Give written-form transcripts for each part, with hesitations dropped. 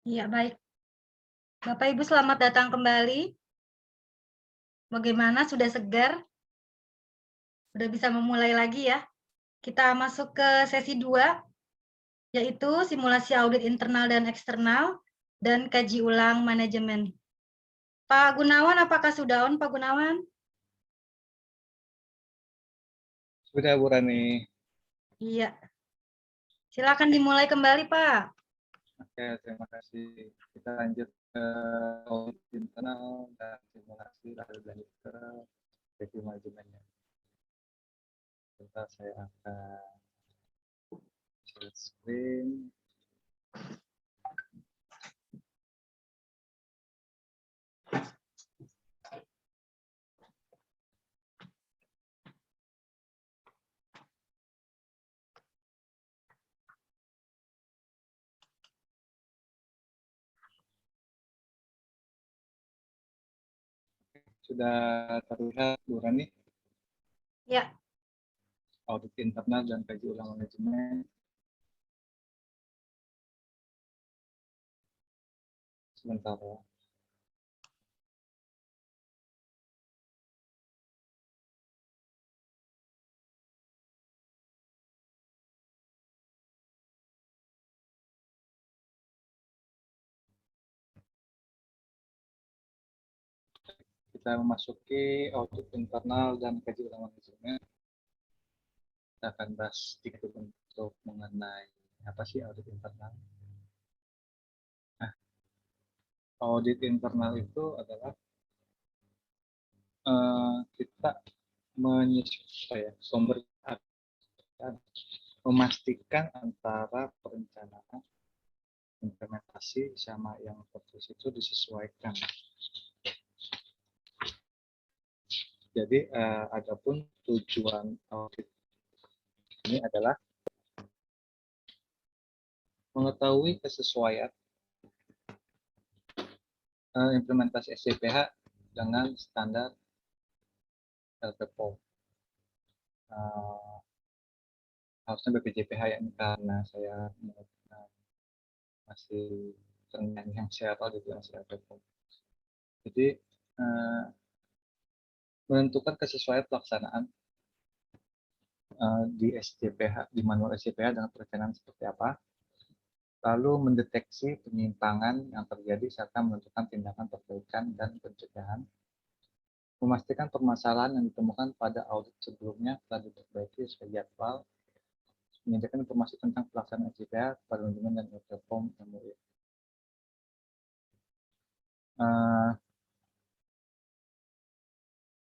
Iya, baik. Bapak Ibu selamat datang kembali. Bagaimana, sudah segar? Sudah bisa memulai lagi ya? Kita masuk ke sesi 2, yaitu simulasi audit internal dan eksternal dan kaji ulang manajemen. Pak Gunawan, apakah sudah on, Pak Gunawan? Sudah, Bu Rani. Iya. Silakan dimulai kembali, Pak. Oke, terima kasih. Kita lanjut ke audit internal dan simulasi, lalu lanjut ke review manajemennya. Sebentar, saya akan share screen. Sudah terlihat, Bu Rani, Ya. audit internal dan kaji ulang manajemen. Sebentar ya. Kita memasuki audit internal dan kaji ulang manajemen. Kita akan bahas sedikit untuk mengenai apa sih audit internal. Nah, audit internal itu adalah kita sumber memastikan antara perencanaan implementasi sama yang tertulis itu disesuaikan. Jadi adapun tujuan audit ini adalah mengetahui kesesuaian implementasi SCPH dengan standar LPPO. Harusnya BPJPH ya, karena saya masih terngiang yang saya tahu di dalam LPPO. Jadi menentukan kesesuaian pelaksanaan di SCPH, di manual SCPH dengan perencanaan seperti apa, lalu mendeteksi penyimpangan yang terjadi serta menentukan tindakan perbaikan dan pencegahan, memastikan permasalahan yang ditemukan pada audit sebelumnya telah diperbaiki sesuai jadwal, menyediakan informasi tentang pelaksanaan SCPH kepada manajemen dan LPPOM MUI.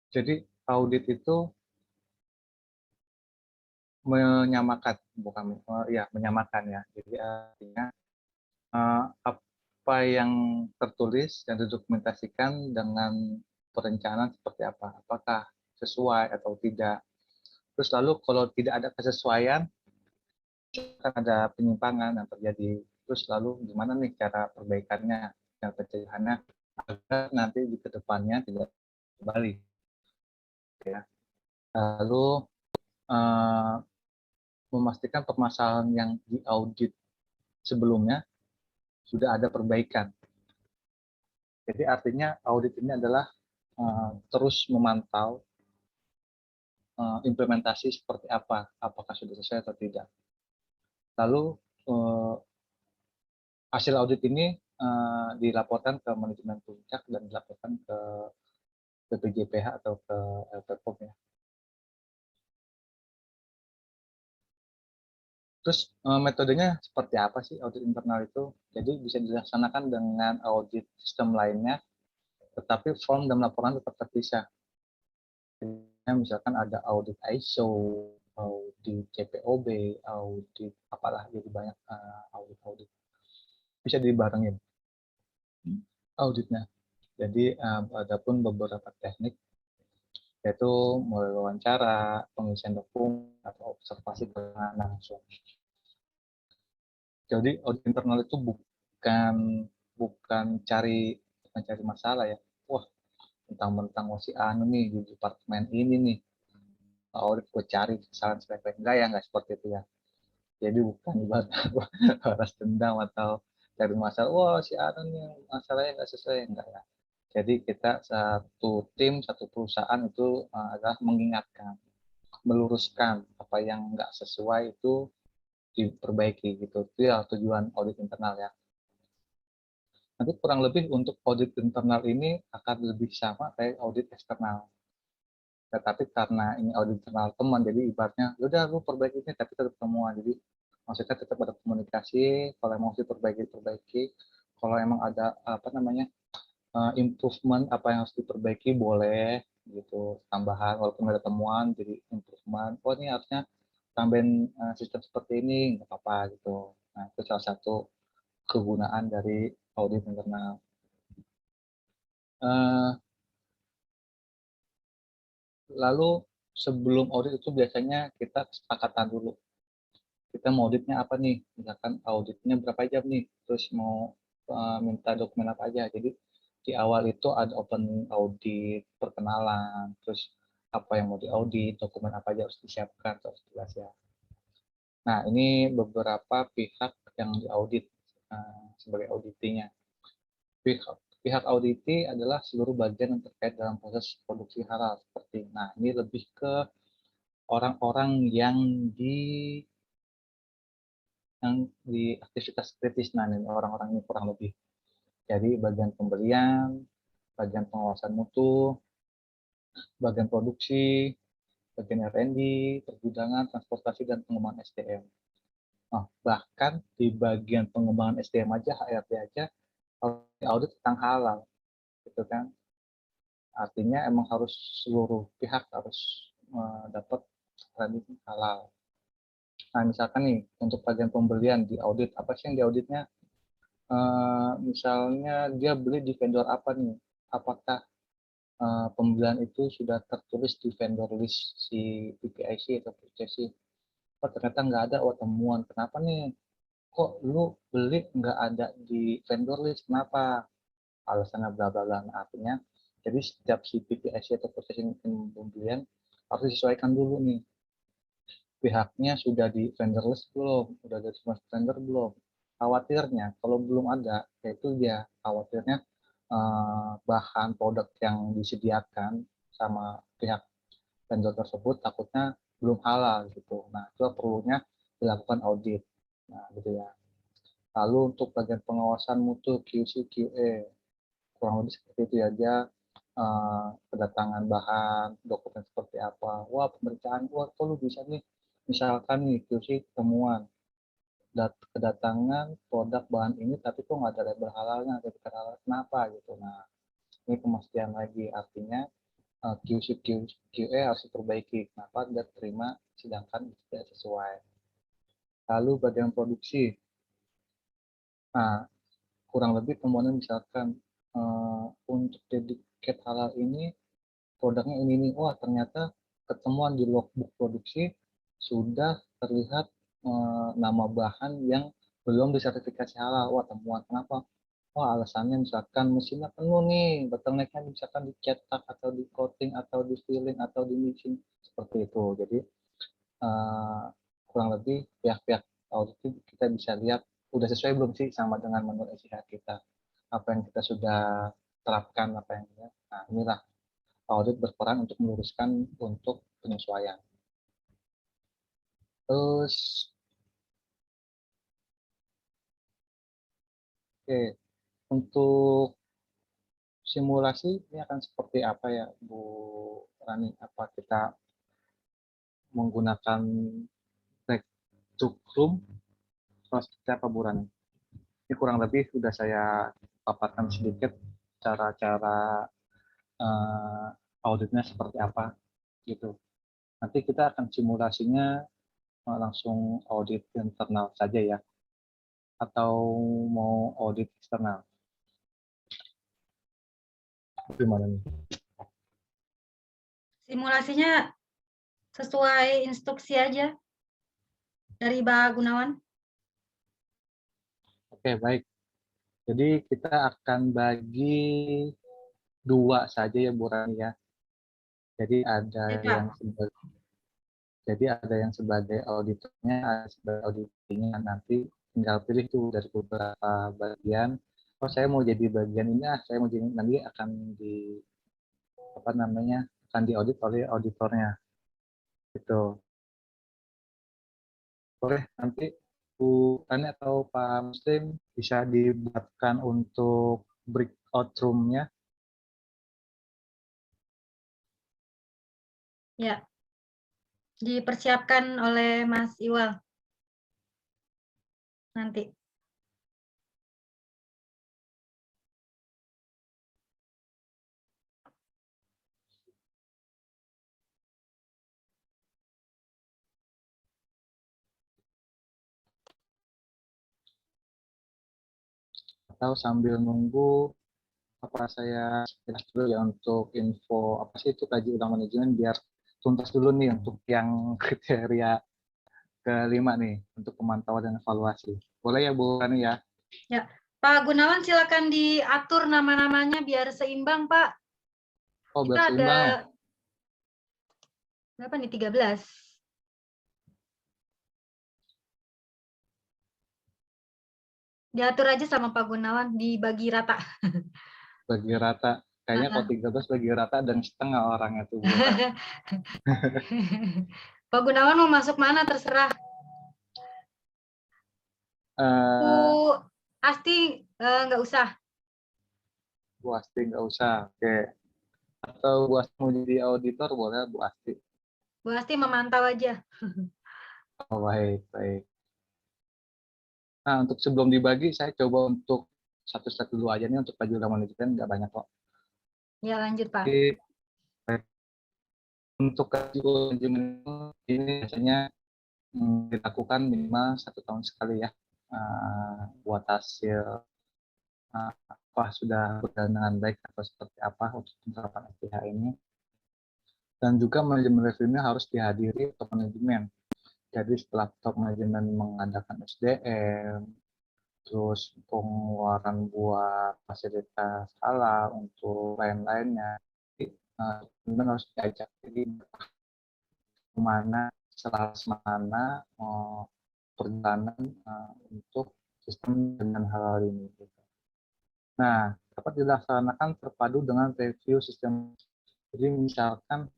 Jadi audit itu menyamakan, menyamakan ya. Jadi artinya apa yang tertulis dan didokumentasikan dengan perencanaan seperti apa, apakah sesuai atau tidak. Terus lalu kalau tidak ada kesesuaian, kan ada penyimpangan yang terjadi. Terus lalu gimana nih cara perbaikannya, dan pencegahannya agar nanti di kedepannya tidak kembali. Ya. Lalu memastikan permasalahan yang diaudit sebelumnya sudah ada perbaikan. Jadi artinya audit ini adalah terus memantau implementasi seperti apa, apakah sudah sesuai atau tidak. Lalu hasil audit ini dilaporkan ke manajemen puncak dan dilaporkan ke BPJPH atau ke LPPOM ya. Terus metodenya seperti apa sih audit internal itu? Jadi bisa dilaksanakan dengan audit sistem lainnya, tetapi form dan laporan tetap terpisah. Misalkan ada audit ISO, audit CPOB, audit apalah, jadi banyak audit-audit. Bisa dibarengin auditnya. Jadi adapun beberapa teknik yaitu mulai wawancara, pengisian dokumen, atau observasi keterangan langsung. Jadi audit internal itu bukan cari masalah ya. Wah, mentang-mentang si Anu nih di departemen ini nih, audit gue cari kesalahan sepele, enggak ya, enggak seperti itu ya. Jadi bukan balas dendam atau cari masalah, wah si Anu nih masalahnya nggak sesuai, enggak ya. Jadi kita satu tim, satu perusahaan itu adalah mengingatkan, meluruskan apa yang nggak sesuai itu diperbaiki gitu. Itu ya tujuan audit internal ya. Nanti kurang lebih untuk audit internal ini akan lebih sama kayak audit eksternal. Tetapi karena ini audit internal teman, jadi ibaratnya, udah lu perbaiki ini, tapi tetap temuan. Jadi maksudnya tetap ada komunikasi, kalau emang harus diperbaiki, kalau emang ada apa namanya improvement apa yang harus diperbaiki boleh gitu, tambahan walaupun ada temuan jadi improvement. Oh ini harusnya tambahin sistem seperti ini, nggak apa-apa gitu. Nah itu salah satu kegunaan dari audit internal. Lalu sebelum audit itu biasanya kita kesepakatan dulu. Kita mau auditnya apa nih? Misalkan auditnya berapa jam nih? Terus mau minta dokumen apa aja. Jadi di awal itu ada open audit, perkenalan, terus apa yang mau diaudit, dokumen apa aja harus disiapkan, harus jelas ya. Nah, ini beberapa pihak yang diaudit sebagai auditinya. Pihak auditi adalah seluruh bagian yang terkait dalam proses produksi halal. Seperti, nah ini lebih ke orang-orang yang di aktivitas kritis, nah ini orang-orang ini kurang lebih. Jadi bagian pembelian, bagian pengawasan mutu, bagian produksi, bagian R&D, pergudangan, transportasi, dan pengembangan SDM. Nah, bahkan di bagian pengembangan SDM aja, HRD aja, audit tentang halal, gitu kan. Artinya emang harus seluruh pihak harus dapat kredit halal. Nah, misalkan nih, untuk bagian pembelian di audit, apa sih yang diauditnya? Misalnya dia beli di vendor apa nih? Apakah pembelian itu sudah tertulis di vendor list si PPIC atau PCC? Oh, ternyata nggak ada, oh temuan. Kenapa nih? Kok lu beli nggak ada di vendor list? Kenapa? Alasannya bla bla bla. Nah, artinya, jadi setiap si PPIC atau purchasing pembelian harus disesuaikan dulu nih. Pihaknya sudah di vendor list belum? Udah ada semua vendor belum? Khawatirnya kalau belum ada, yaitu dia khawatirnya bahan produk yang disediakan sama pihak vendor tersebut takutnya belum halal gitu. Nah, itu perlunya dilakukan audit. Nah, gitu ya. Lalu untuk bagian pengawasan mutu QC QE kurang lebih seperti itu ya, dia kedatangan bahan, dokumen seperti apa. Wah, pemeriksaan, wah kok lu bisa nih, misalkan nih QC temuan kedatangan produk bahan ini tapi kok nggak ada label halalnya, ada halal, kenapa gitu. Nah, ini pemastian lagi, artinya QC QE harus diperbaiki, kenapa dia terima sedangkan tidak sesuai. Lalu bagian produksi, nah kurang lebih temuannya misalkan untuk dedicated halal ini produknya ini, wah ternyata ketemuan di logbook produksi sudah terlihat nama bahan yang belum disertifikasi halal. Wah temuan, kenapa? Wah alasannya misalkan mesinnya penuh nih, bottlenecknya misalkan dicetak atau di coating atau di filling atau di mixing seperti itu. Jadi uh, kurang lebih pihak-pihak audit kita bisa lihat udah sesuai belum sih sama dengan menurut SIH kita, apa yang kita sudah terapkan, apa yang ya. Nah inilah audit berperan untuk meluruskan untuk penyesuaian. Terus, oke, untuk simulasi ini akan seperti apa ya, Bu Rani? Apa kita menggunakan Backroom atau seperti apa, Bu Rani? Ini kurang lebih sudah saya paparkan sedikit cara-cara auditnya seperti apa gitu. Nanti kita akan simulasinya langsung audit internal saja ya, atau mau audit eksternal? Gimana nih? Simulasinya sesuai instruksi aja dari Pak Gunawan. Oke, baik. Jadi kita akan bagi dua saja ya, Bu Rani ya. Jadi ada Ya, yang Pak. sebagai, jadi ada yang sebagai auditornya, ada sebagai auditingnya nanti tinggal pilih tuh dari beberapa bagian. Oh, saya mau jadi bagian ini, saya mau jadi nanti akan di apa namanya akan diaudit oleh auditornya. Gitu. Boleh nanti Bu Tani atau Pak Muslim bisa dibuatkan untuk breakout room-nya. Ya, dipersiapkan oleh Mas Iwal nanti. Atau sambil nunggu apa saya jelas dulu ya untuk info apa sih itu kaji ulang manajemen biar tuntas dulu nih untuk yang kriteria kelima nih untuk pemantauan dan evaluasi. Boleh ya Bu Rani ya? Ya, Pak Gunawan silakan diatur nama-namanya biar seimbang, Pak. Oh, Kita biar ada seimbang ya? berapa nih? 13. Diatur aja sama Pak Gunawan, dibagi rata. Bagi rata. Kayaknya kalau 13 bagi rata dan setengah orangnya tuh Bu Rani. Pak Gunawan mau masuk mana terserah. Bu Asti nggak usah. Bu Asti nggak usah. Oke. Atau Bu Asti mau jadi auditor boleh Bu Asti. Bu Asti memantau aja. Oh, baik, baik. Nah, untuk sebelum dibagi, saya coba untuk satu step dulu aja nih untuk kaji ulang manajemen, nggak banyak kok. Ya, lanjut, Pak. Jadi, untuk kaji ulang manajemen ini biasanya dilakukan minimal 1 tahun sekali ya, buat hasil apa sudah berjalan dengan baik atau seperti apa untuk penerapan SPH ini. Dan juga manajemen revenue harus dihadiri top manajemen. Jadi setelah top manajemen mengadakan SDM, terus pengeluaran buat fasilitas halal untuk lain-lainnya, memang harus diajak. Jadi kemana, selaras mana perjalanan untuk sistem dengan halal ini. Nah, dapat dilaksanakan terpadu dengan review sistem. Jadi misalkan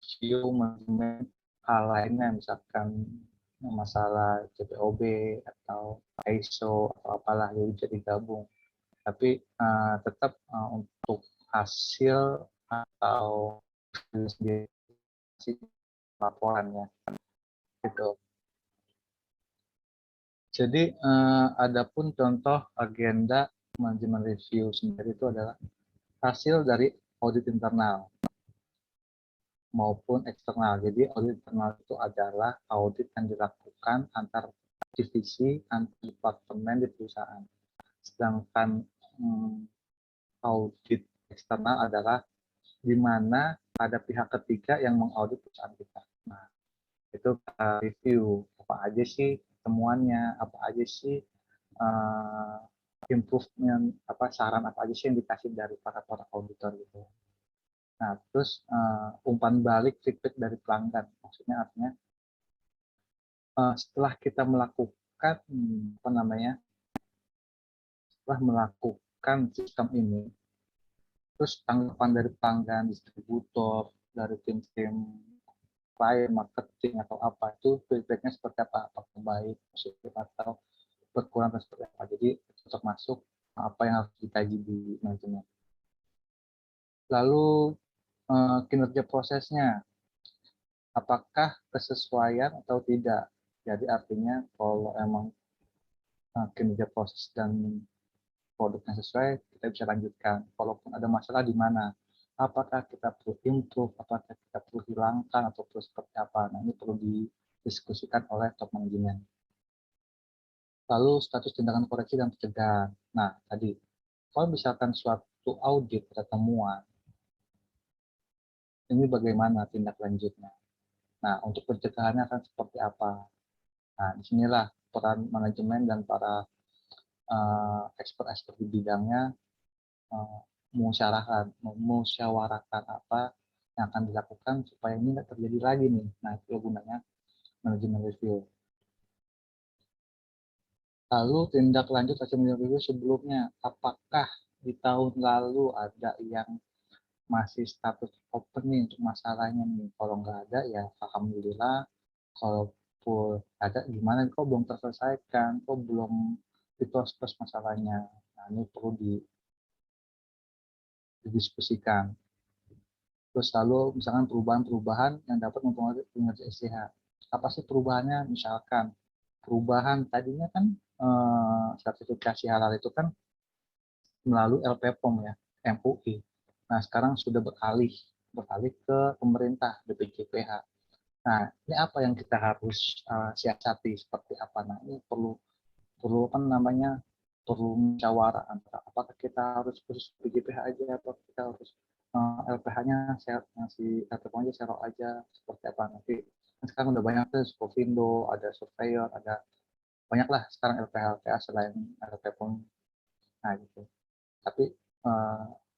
review manajemen hal lainnya, misalkan masalah CPOB atau ISO atau apalah, jadi bisa digabung. Tapi tetap untuk hasil atau laporannya gitu. Jadi adapun contoh agenda manajemen review sendiri itu adalah hasil dari audit internal maupun eksternal. Jadi audit internal itu adalah audit yang dilakukan antar divisi, antar departemen di perusahaan. Sedangkan audit eksternal adalah di mana ada pihak ketiga yang mengaudit perusahaan kita. Nah, itu review apa aja sih temuannya, apa aja sih improvement, apa saran apa aja sih yang dikasih dari para auditor gitu. Nah, terus umpan balik feedback dari pelanggan, maksudnya artinya setelah kita melakukan apa namanya, setelah melakukan sistem ini, terus tanggapan dari pelanggan, distributor, dari tim-tim klien, marketing atau apa itu feedbacknya seperti apa, apakah baik, positif atau berkurang atau seperti apa. Jadi cocok masuk apa yang harus dikaji di manajemen. Lalu kinerja prosesnya, apakah kesesuaian atau tidak. Jadi artinya kalau emang kinerja proses dan produknya sesuai, kita bisa lanjutkan. Kalaupun ada masalah di mana, apakah kita perlu improve, apakah kita perlu hilangkan, atau perlu seperti apa. Nah, ini perlu didiskusikan oleh top manajemen. Lalu status tindakan koreksi dan pencegahan. Nah, tadi, kalau misalkan suatu audit ada temuan, ini bagaimana tindak lanjutnya. Nah, untuk pencegahannya akan seperti apa. Nah, disinilah peran manajemen dan para expert-expert di bidangnya musyawarahkan apa yang akan dilakukan supaya ini nggak terjadi lagi nih. Nah, itu gunanya manajemen review. Lalu tindak lanjut hasil review sebelumnya, apakah di tahun lalu ada yang masih status open nih untuk masalahnya nih? Kalau nggak ada ya alhamdulillah. Kalaupun ada gimana kok belum terselesaikan, kok belum diproses masalahnya. Nah, ini perlu didiskusikan. Terus lalu misalkan perubahan-perubahan yang dapat mempengaruhi kinerja SCH. Apa sih perubahannya? Misalkan perubahan tadinya kan sertifikasi halal itu kan melalui LPPOM ya, MUI. Nah, sekarang sudah beralih ke pemerintah, BPJPH. Nah, ini apa yang kita harus siasati seperti apa? Nah, ini perlu apa namanya? Perlu musyawarah antara apakah kita harus khusus BPJPH aja atau kita harus LPH-nya si LPPOM aja serok aja seperti apa nanti. Kan sekarang udah banyak tuh Skovindo, ada Surveyor, ada banyak lah sekarang LPH selain LPPOM. Nah, gitu. Tapi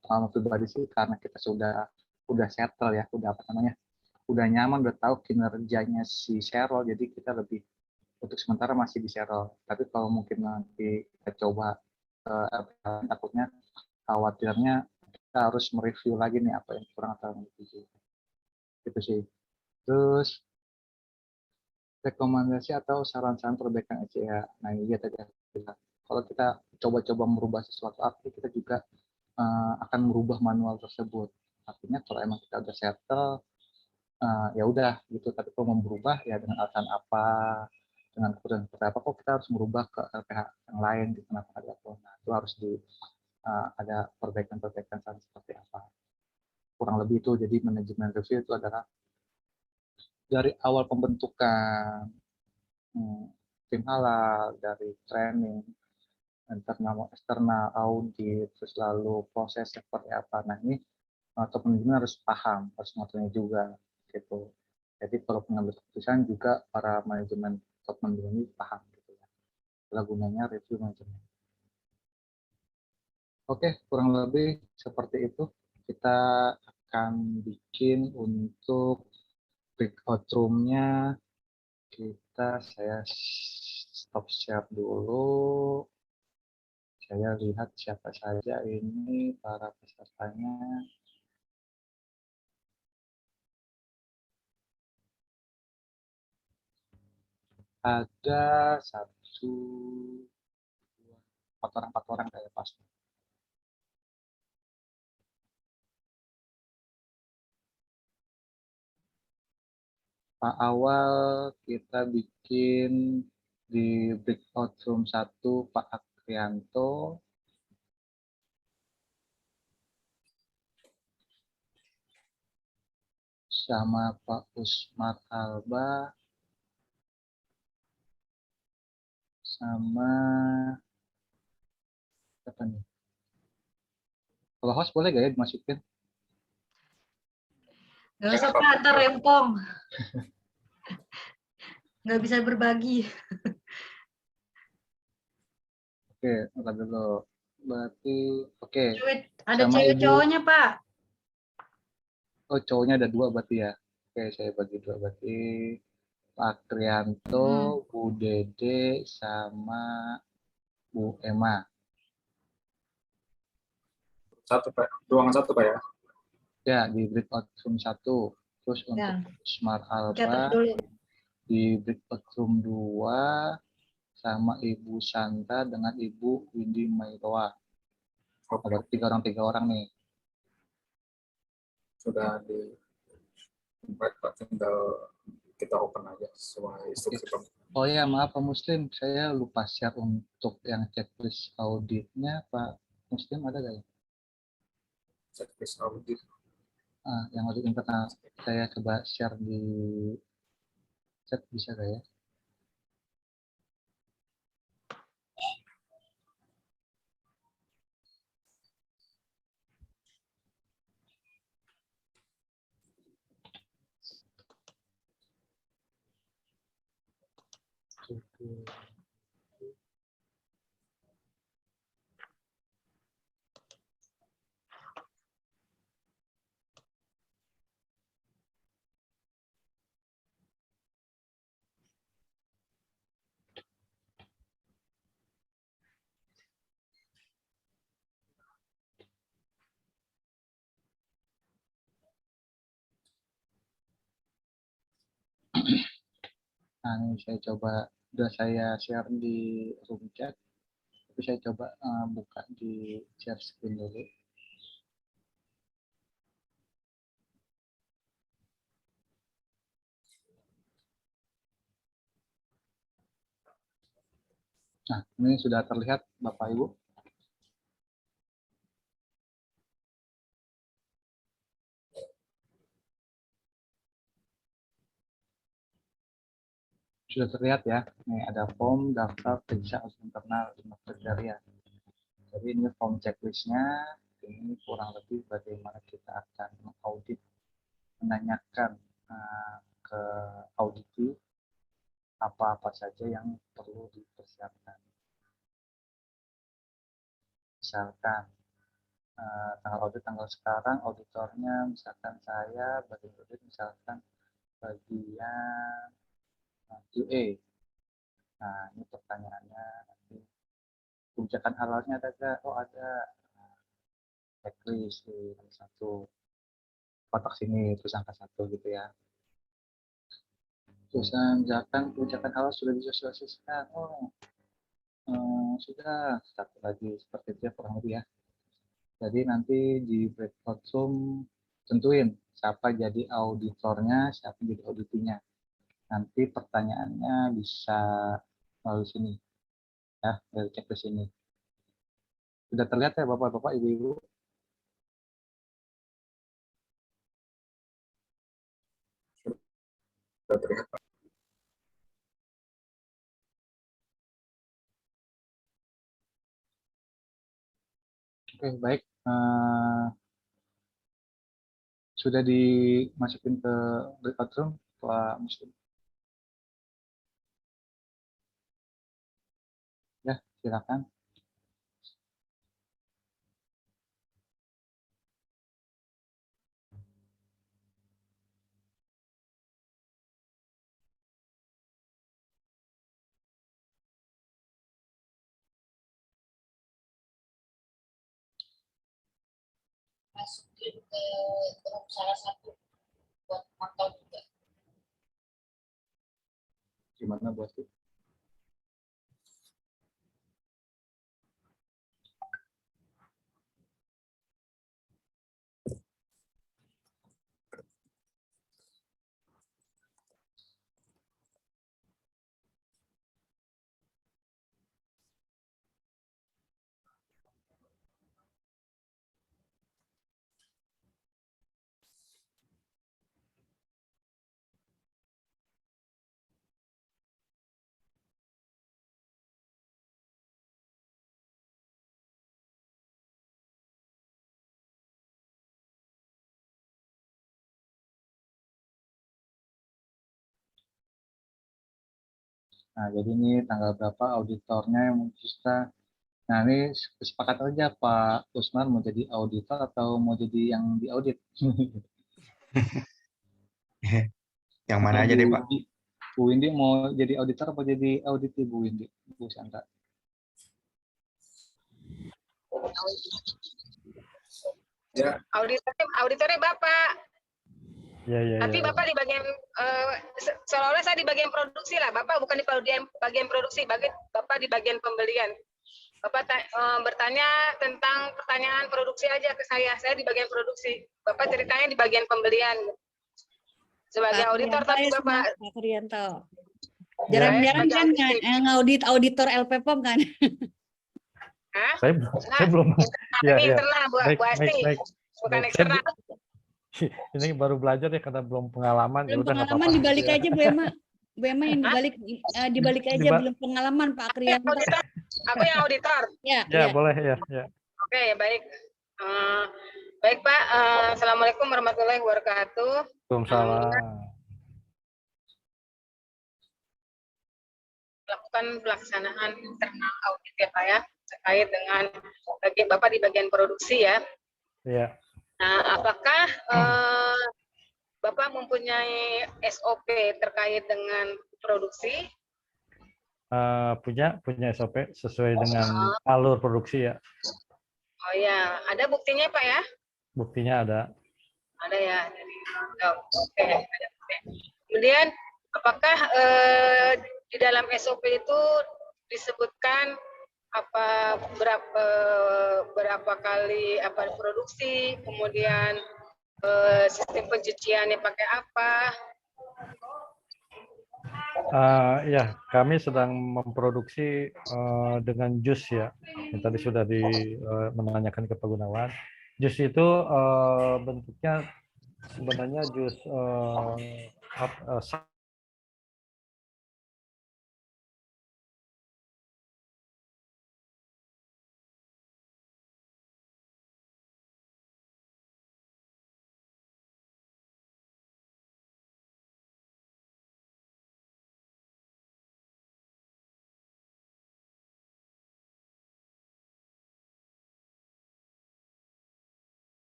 pengalaman pribadi sih karena kita udah settle ya, udah apa namanya, udah nyaman, udah tahu kinerjanya si Serol, jadi kita lebih untuk sementara masih di Serol. Tapi kalau mungkin nanti kita coba takutnya khawatirnya kita harus mereview lagi nih apa yang kurang atau yang lebih gitu sih. Terus rekomendasi atau saran-saran perbaikan ECA. Nah, iya tadi kalau kita coba-coba merubah sesuatu aktif, kita juga akan merubah manual tersebut. Artinya kalau emang kita udah settle, ya udah gitu. Tapi kalau mau berubah ya dengan alasan apa, dengan keputusan seperti apa, kok kita harus merubah ke LPH yang lain, gitu, kenapa ada apa. Nah, itu harus ada perbaikan-perbaikan seperti apa. Kurang lebih itu, jadi manajemen review itu adalah dari awal pembentukan tim halal, dari training, internal eksternal audit, terus lalu proses seperti apa. Nah, ini top manajemen harus paham, harus mengaturnya juga gitu. Jadi kalau pengambil keputusan juga para manajemen top manajemen ini paham gitu ya. Itulah gunanya review manajemen. Oke, kurang lebih seperti itu. Kita akan bikin untuk breakout room-nya. Saya stop share dulu. Saya lihat siapa saja ini para pesertanya. Ada satu, dua, empat orang kayak pasti. Pak awal kita bikin di breakout room 1 Pak Akrianto, sama Pak Usmar Alba, sama apa nih? Kalau host boleh gak ya dimasukin? Nggak usah Pak, ntar rempong. Nggak bisa berbagi. Oke, ntar dulu. Berarti oke. Ada Sama cewek Ibu. cowoknya Pak. Oh, cowoknya ada 2 berarti ya. Oke, saya bagi 2 berarti. Pak Krianto, Bu Dede, sama Bu Emma. Satu Pak, ruangan 1 Pak ya. Ya, di breakout room 1. Terus untuk Smart Alba di breakout room 2 sama Ibu Santa dengan Ibu Windy Mairoa. Ada 3 orang nih. Sudah di invite Pak, tinggal kita open aja sesuai instruksi Pak. Oh ya, maaf Pak Muslim, saya lupa share untuk yang checklist auditnya. Pak Muslim ada nggak ya? Checklist audit. Yang audit internal, saya coba share di chat, bisa nggak ya? Nah, ini saya coba, udah saya share di room chat, tapi saya coba buka di share screen dulu. Nah, ini sudah terlihat Bapak Ibu. Sudah terlihat ya, ini ada form daftar periksa internal kriteria. Jadi ini form checklistnya, ini kurang lebih bagaimana kita akan mengaudit, menanyakan ke auditi apa-apa saja yang perlu dipersiapkan. Misalkan tanggal audit tanggal sekarang, auditornya misalkan saya bagian audit misalkan bagian QA. Nah, ini pertanyaannya nanti kebijakan halalnya ada nggak? Oh ada, checklist di satu kotak sini terus angka 1 gitu ya. Terus misalkan kebijakan halal sudah disosialisasikan. Oh sudah, satu lagi seperti itu ya kurang lebih ya. Jadi nanti di breakout room tentuin siapa jadi auditornya, siapa jadi auditinya. Nanti pertanyaannya bisa melalui sini ya, dari checklist ini. Sudah terlihat ya Bapak-bapak, Ibu-ibu? Sudah terlihat, Pak. Oke, baik. Sudah dimasukin ke breakout room Pak Muslim? Ya, silakan. Masukin ke grup salah satu buat pantau juga. Gimana buat itu? Nah, jadi ini tanggal berapa auditornya yang kita. Nah, ini sepakat aja Pak Usman mau jadi auditor atau mau jadi yang diaudit. Yang mana aja deh, Pak? Bu Windy mau jadi auditor apa jadi audit Bu Windy? Bu Sandra. Ya, Auditornya Bapak. Ya. Tapi Bapak di bagian seolah-olah saya di bagian produksi lah. Bapak bukan di bagian produksi, Bapak di bagian pembelian. Bapak bertanya tentang pertanyaan produksi aja ke saya. Saya di bagian produksi. Bapak ceritanya di bagian pembelian. Sebagai auditor tapi Bapak. Pak Krianto. Jarang-jarang kan ngaudit auditor LPPOM kan? Hah? Saya belum. Ini internal Bu Asti. Bukan eksternal. Ini baru belajar ya karena belum pengalaman. Belum pengalaman dibalik aja Bu Emma. Bu Emma yang dibalik aja belum pengalaman Pak Krianto. Aku yang auditor. Ya, boleh ya. Oke, baik. Baik Pak, Assalamualaikum warahmatullahi wabarakatuh. Waalaikumsalam. Melakukan pelaksanaan internal audit ya Pak ya, terkait dengan Bapak di bagian produksi ya. Iya. Nah, apakah Bapak mempunyai SOP terkait dengan produksi? Punya SOP sesuai dengan alur produksi ya. Oh ya, ada buktinya Pak ya? Buktinya ada. Ada ya. Jadi, oke, ada bukti. Kemudian apakah di dalam SOP itu disebutkan apa berapa kali produksi, kemudian sistem pencuciannya pakai apa? Ya, kami sedang memproduksi dengan jus ya. Yang tadi sudah menanyakan ke Pak Gunawan. Jus itu bentuknya sebenarnya jus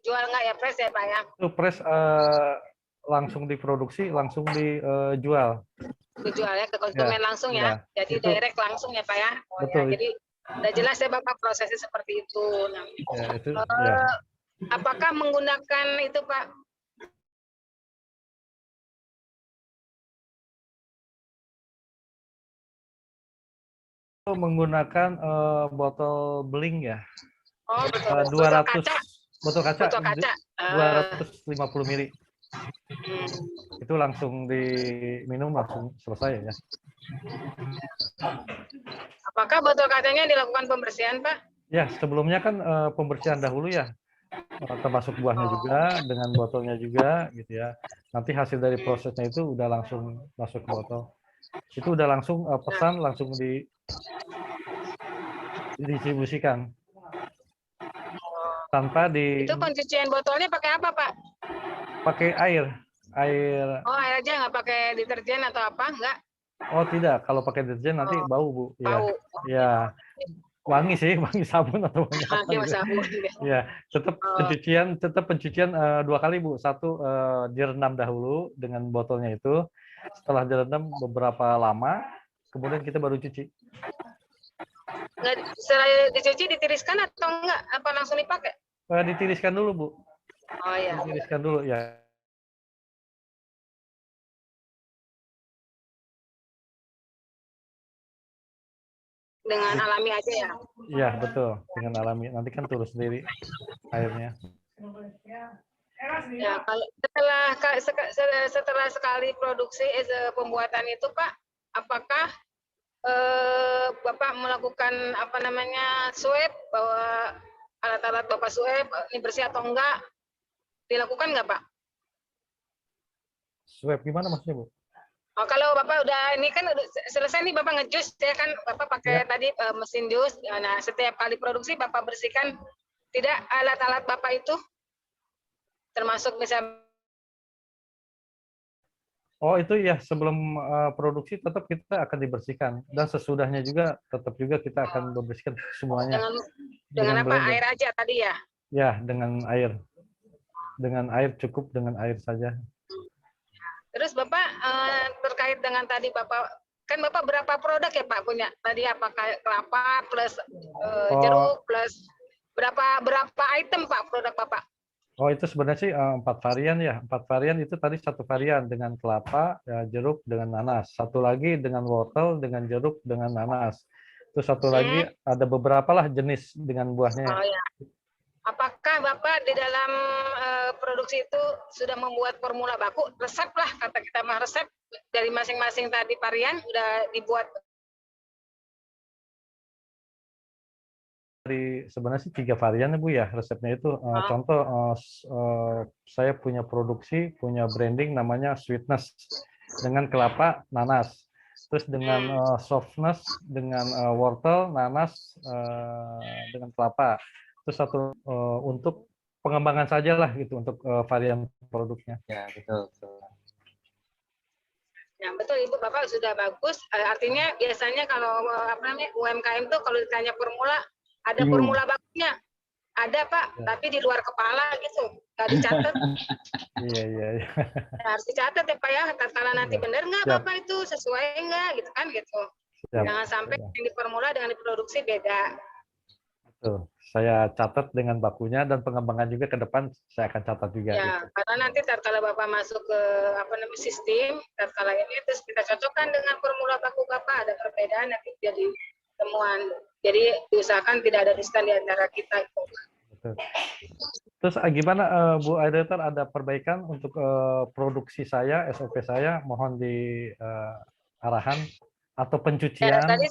Jual nggak ya press ya Pak ya? itu press langsung diproduksi, langsung dijual. Dijual ya ke konsumen langsung ya? Jadi itu, direct langsung ya Pak ya? Oh, betul. ya. Jadi udah jelas ya Bapak prosesnya seperti itu. Nah, ya, itu apakah menggunakan itu Pak? Menggunakan botol beling ya. Oh, betul. 200 botol kaca. 250 ml. Itu langsung diminum langsung selesai ya. Apakah botol kacanya dilakukan pembersihan, Pak? Ya, sebelumnya kan pembersihan dahulu ya. Termasuk buahnya juga, dengan botolnya juga gitu ya. Nanti hasil dari prosesnya itu udah langsung masuk ke botol. Itu udah langsung pesan langsung didistribusikan. Tanpa Itu pencucian botolnya pakai apa, Pak? Pakai air. Oh, air aja, nggak pakai deterjen atau apa? Enggak? Oh, tidak. Kalau pakai deterjen nanti bau, Bu. Bau. Ya. Wangi sih, wangi sabun atau wangi apa gitu. Sabun. Ya, tetap pencucian 2 kali, Bu. Satu direndam dahulu dengan botolnya itu. Setelah direndam beberapa lama, kemudian kita baru cuci. Setelah dicuci ditiriskan atau enggak? Apa langsung dipakai? Ditiriskan dulu, Bu. Oh iya. Ditiriskan dulu ya. Dengan alami aja ya? Iya, betul. Dengan alami. Nanti kan turun sendiri airnya. Ya, kalau setelah sekali produksi pembuatan itu, Pak, apakah Bapak melakukan swab bahwa alat-alat Bapak swab ini bersih atau enggak? Dilakukan enggak, Pak? Swab gimana maksudnya, Bu? Oh, kalau Bapak udah ini kan udah selesai nih Bapak ngejus ya kan Bapak pakai tadi mesin jus. Nah, setiap kali produksi Bapak bersihkan tidak alat-alat Bapak itu termasuk misalnya. Oh, itu ya sebelum produksi tetap kita akan dibersihkan dan sesudahnya juga tetap juga kita akan membersihkan semuanya. Dengan apa? Blender. Air aja tadi ya? Ya, dengan air. Dengan air cukup, dengan air saja. Terus Bapak terkait dengan tadi Bapak kan Bapak berapa produk ya Pak punya? Tadi apa kelapa plus jeruk plus berapa item Pak produk Bapak? Oh, itu sebenarnya sih 4 varian ya. 4 varian itu tadi satu varian dengan kelapa, ya, jeruk dengan nanas. Satu lagi dengan wortel, dengan jeruk, dengan nanas. Terus satu lagi ada beberapa lah jenis dengan buahnya. Oh, ya. Apakah Bapak di dalam produksi itu sudah membuat formula baku? Resep lah, kata kita mah resep dari masing-masing tadi varian sudah dibuat. Sebenarnya sih 3 varian ya Bu ya resepnya itu. Contoh saya punya produksi, punya branding namanya sweetness dengan kelapa, nanas. Terus dengan softness dengan wortel, nanas, dengan kelapa. Terus satu untuk pengembangan saja lah gitu untuk varian produknya. Ya, betul. Ya, betul Ibu Bapak sudah bagus. Artinya biasanya kalau UMKM tuh kalau ditanya formula ada formula bakunya. Ada Pak, tapi di luar kepala gitu. Nggak dicatat. Iya. Harus dicatat ya Pak ya. Kalau nanti benar nggak Bapak itu sesuai nggak gitu kan gitu. Jangan sampai yang di formula dengan diproduksi beda. Betul. saya catat dengan bakunya dan pengembangan juga ke depan saya akan catat juga. Ya, gitu. karena nanti tatkala Bapak masuk ke sistem, tatkala ini terus kita cocokkan dengan formula baku Bapak, ada perbedaan nanti jadi temuan. Jadi diusahakan tidak ada riskan di antara kita. Betul. Terus gimana Bu Editor, ada perbaikan untuk produksi saya, SOP saya, mohon di arahan atau Ya, pencucian. tadi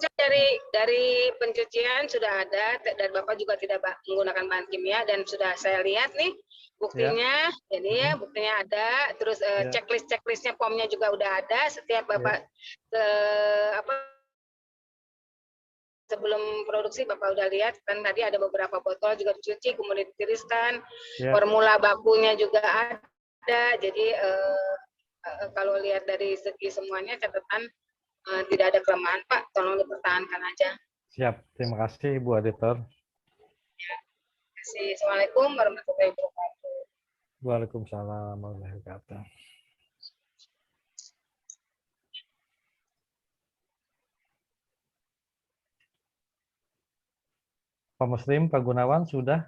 dari pencucian sudah ada dan Bapak juga tidak menggunakan bahan kimia dan sudah saya lihat nih buktinya. Jadi ya buktinya ada, terus checklistnya POM-nya juga udah ada. Setiap Bapak sebelum produksi Bapak udah lihat kan, tadi ada beberapa botol juga dicuci kemudian ditiriskan. Formula bakunya juga ada. Jadi kalau lihat dari segi semuanya catatan tidak ada kelemahan Pak, tolong dipertahankan aja. Siap, terima kasih Bu Editor. Ya, terima kasih. Assalamualaikum warahmatullahi wabarakatuh. Waalaikumsalam warahmatullahi wabarakatuh. Pak Muslim, Pak Gunawan, sudah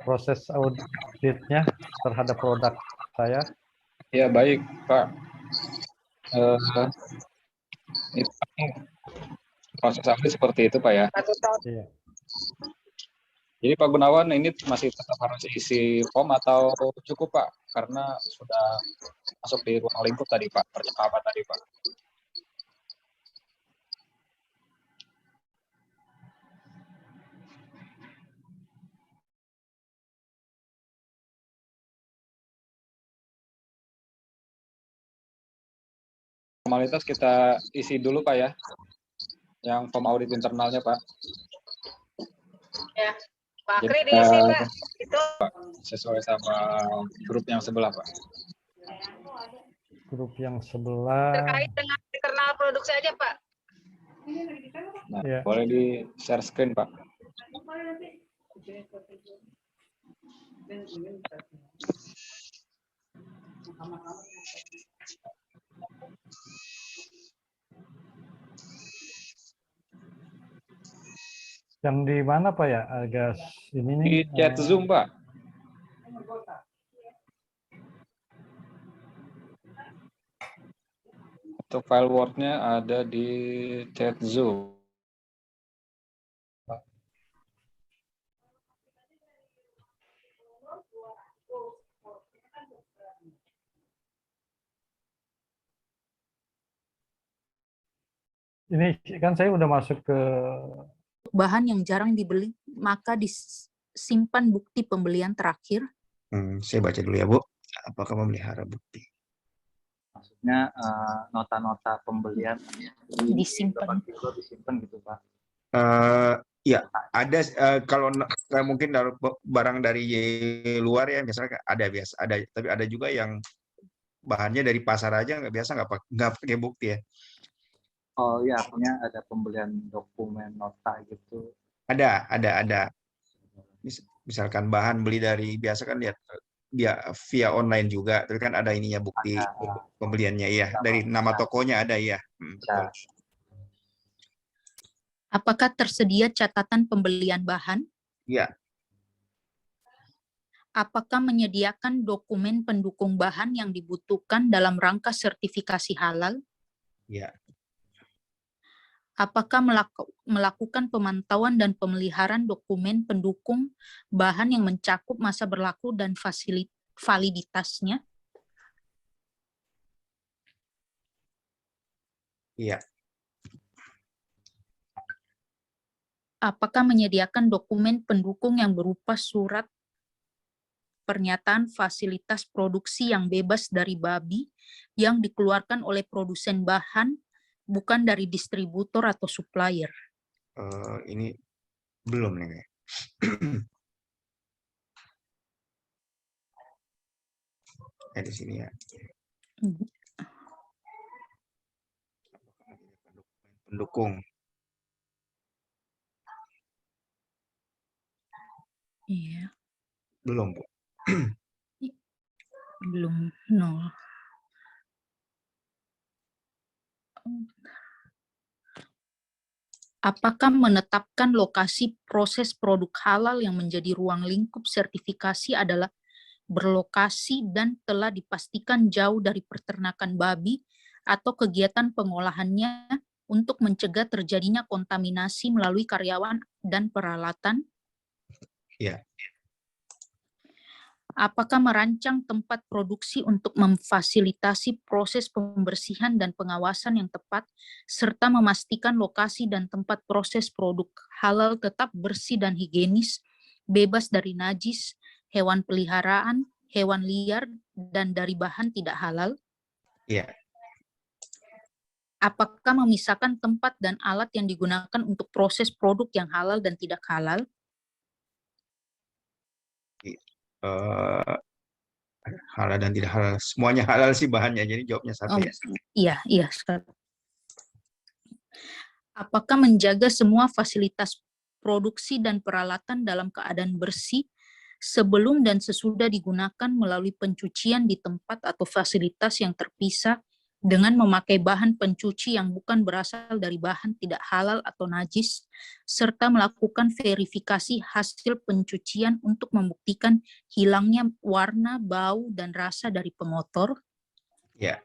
proses auditnya terhadap produk saya? Ya, baik, Pak. Itu proses audit seperti itu, Pak ya. Iya. Jadi Pak Gunawan ini masih tetap harus isi form atau cukup Pak? Karena sudah masuk di ruang lingkup tadi Pak, percakapan tadi Pak. Formalitas kita isi dulu Pak ya, yang form audit internalnya Pak. Ya, Pak Kri diisi Pak. Itu Pak, sesuai sama grup yang sebelah Pak. Grup yang sebelah. Terkait dengan internal produksi aja Pak. Nah, boleh di share screen Pak. Yang di mana Pak ya? Agak ini nih. Di chat Zoom Pak. Untuk file Word-nya ada di chat Zoom. Ini kan saya udah masuk ke bahan yang jarang dibeli, maka disimpan bukti pembelian terakhir. Saya baca dulu ya Bu. Apakah memelihara bukti? Maksudnya nota-nota pembelian disimpan gitu Pak? Ya, ada kalau mungkin barang dari luar ya misalnya ada, tapi ada juga yang bahannya dari pasar aja nggak pakai bukti ya. Oh iya, artinya ada pembelian dokumen nota gitu. Ada. Misalkan bahan beli dari biasa kan lihat via online juga, tapi kan ada ininya bukti pembeliannya ya, dari nama tokonya ada ya. Betul. Apakah tersedia catatan pembelian bahan? Iya. Apakah menyediakan dokumen pendukung bahan yang dibutuhkan dalam rangka sertifikasi halal? Iya. Apakah melakukan pemantauan dan pemeliharaan dokumen pendukung bahan yang mencakup masa berlaku dan validitasnya? Iya. Apakah menyediakan dokumen pendukung yang berupa surat pernyataan fasilitas produksi yang bebas dari babi yang dikeluarkan oleh produsen bahan, bukan dari distributor atau supplier? Ini belum nih. Di sini ya. Pendukung. Iya. Belum, Bu. Belum, nol. Apakah menetapkan lokasi proses produk halal yang menjadi ruang lingkup sertifikasi adalah berlokasi dan telah dipastikan jauh dari peternakan babi atau kegiatan pengolahannya untuk mencegah terjadinya kontaminasi melalui karyawan dan peralatan? Ya. Apakah merancang tempat produksi untuk memfasilitasi proses pembersihan dan pengawasan yang tepat, serta memastikan lokasi dan tempat proses produk halal tetap bersih dan higienis, bebas dari najis, hewan peliharaan, hewan liar, dan dari bahan tidak halal? Ya. Apakah memisahkan tempat dan alat yang digunakan untuk proses produk yang halal dan tidak halal? Halal dan tidak halal, semuanya halal sih bahannya, jadi jawabnya satu ya. Iya. Apakah menjaga semua fasilitas produksi dan peralatan dalam keadaan bersih sebelum dan sesudah digunakan melalui pencucian di tempat atau fasilitas yang terpisah dengan memakai bahan pencuci yang bukan berasal dari bahan tidak halal atau najis, serta melakukan verifikasi hasil pencucian untuk membuktikan hilangnya warna, bau, dan rasa dari pemotor? Ya.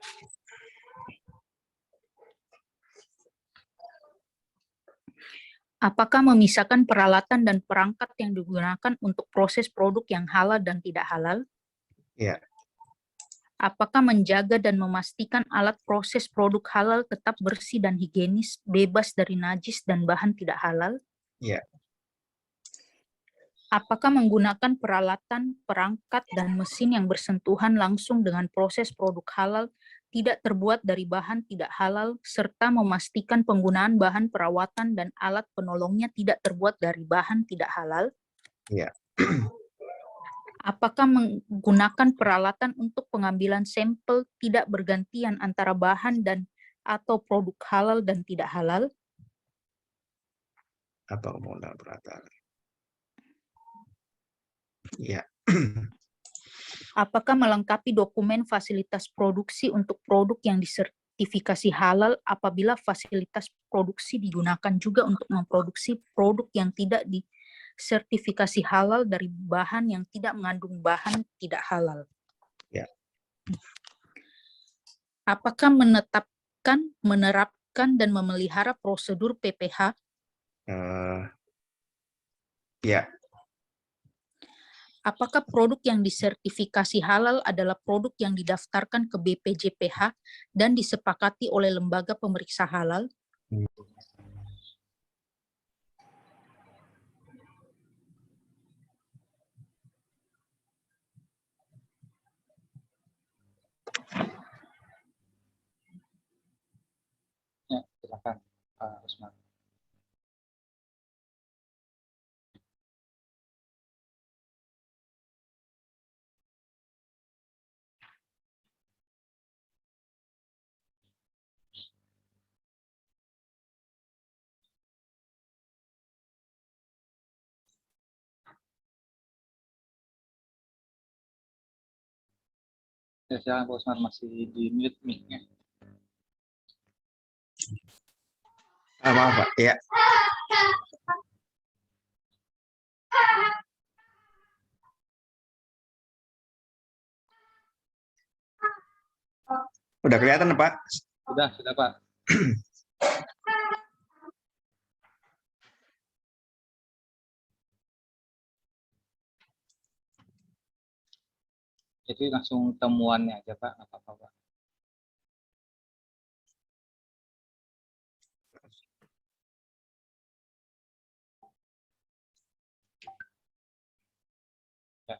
Apakah memisahkan peralatan dan perangkat yang digunakan untuk proses produk yang halal dan tidak halal? Ya. Apakah menjaga dan memastikan alat proses produk halal tetap bersih dan higienis, bebas dari najis dan bahan tidak halal? Ya. Apakah menggunakan peralatan, perangkat, dan mesin yang bersentuhan langsung dengan proses produk halal tidak terbuat dari bahan tidak halal, serta memastikan penggunaan bahan perawatan dan alat penolongnya tidak terbuat dari bahan tidak halal? Ya. Apakah menggunakan peralatan untuk pengambilan sampel tidak bergantian antara bahan dan atau produk halal dan tidak halal? Apa menggunakan peralatan? Ya. Apakah melengkapi dokumen fasilitas produksi untuk produk yang disertifikasi halal apabila fasilitas produksi digunakan juga untuk memproduksi produk yang tidak disertifikasi halal dari bahan yang tidak mengandung bahan tidak halal? Ya. Apakah menetapkan, menerapkan, dan memelihara prosedur PPH? Ya. Apakah produk yang disertifikasi halal adalah produk yang didaftarkan ke BPJPH dan disepakati oleh lembaga pemeriksa halal? Ya, silakan Pak Usman. Ya, silakan Pak Usman, masih di mute mic-nya. Maaf Pak, ya. Udah kelihatan Pak? Sudah Pak. Jadi langsung temuannya aja Pak, nggak apa-apa Pak. Ya.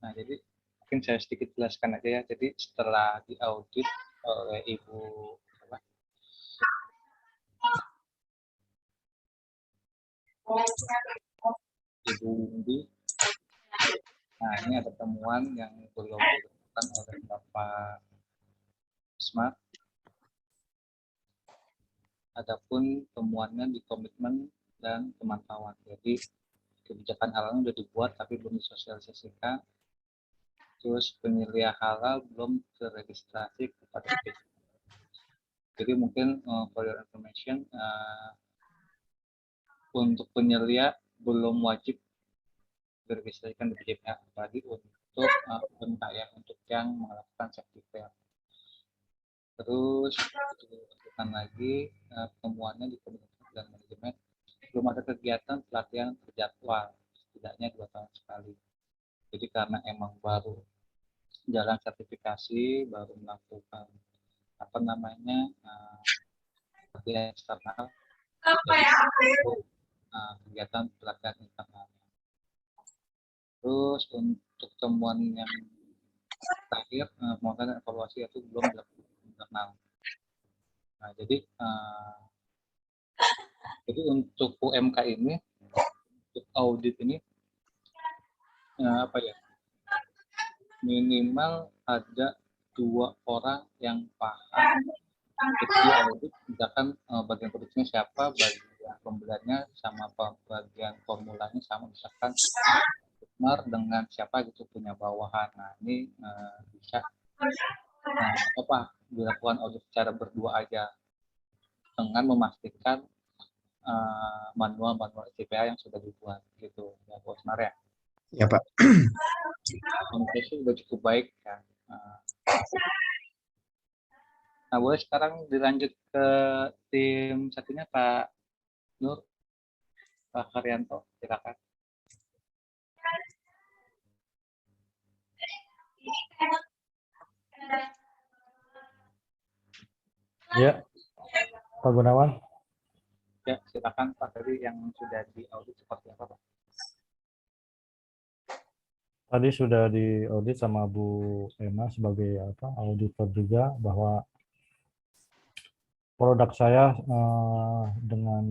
Nah, jadi mungkin saya sedikit jelaskan aja ya. Jadi setelah diaudit oleh Ibu Undi, nah ini ada temuan yang belum dilakukan oleh Bapak Smart. Adapun temuannya di komitmen dan pemantauan. Jadi kebijakan halalnya sudah dibuat tapi belum disosialisasikan. terus penyelia halal belum terregistrasi kepada BPJPH. Jadi mungkin for your information, untuk penyelia belum wajib diregistrasikan di BPJPH, apalagi untuk UMK ya, untuk yang melakukan safety fair. Terus lanjutkan lagi temuannya di komunikasi dan manajemen belum ada kegiatan pelatihan terjadwal setidaknya 2 tahun sekali. Jadi karena emang baru jalan sertifikasi, baru melakukan pelatihan eksternal, kegiatan pelatihan internal. Terus untuk temuan yang terakhir, penguatan evaluasi itu belum dilakukan internal. Nah, jadi untuk UMK ini, untuk audit ini minimal ada 2 orang yang paham itu audit, misalkan bagian produksinya siapa, bagian pembeliannya sama bagian formulanya sama, misalkan partner dengan siapa gitu punya bawahan. Nah ini bisa dilakukan audit secara berdua aja dengan memastikan manual-manual CPA yang sudah dibuat gitu ya, Pak Usmar ya. Ya Pak. Komunikasi sudah cukup baik kan. Nah boleh sekarang dilanjut ke tim satunya Pak Nur, Pak Haryanto, silakan. Ya, Pak Gunawan. Ya, silakan Pak, tadi yang sudah diaudit seperti apa Pak? Tadi sudah diaudit sama Bu Emma sebagai auditor juga, bahwa produk saya dengan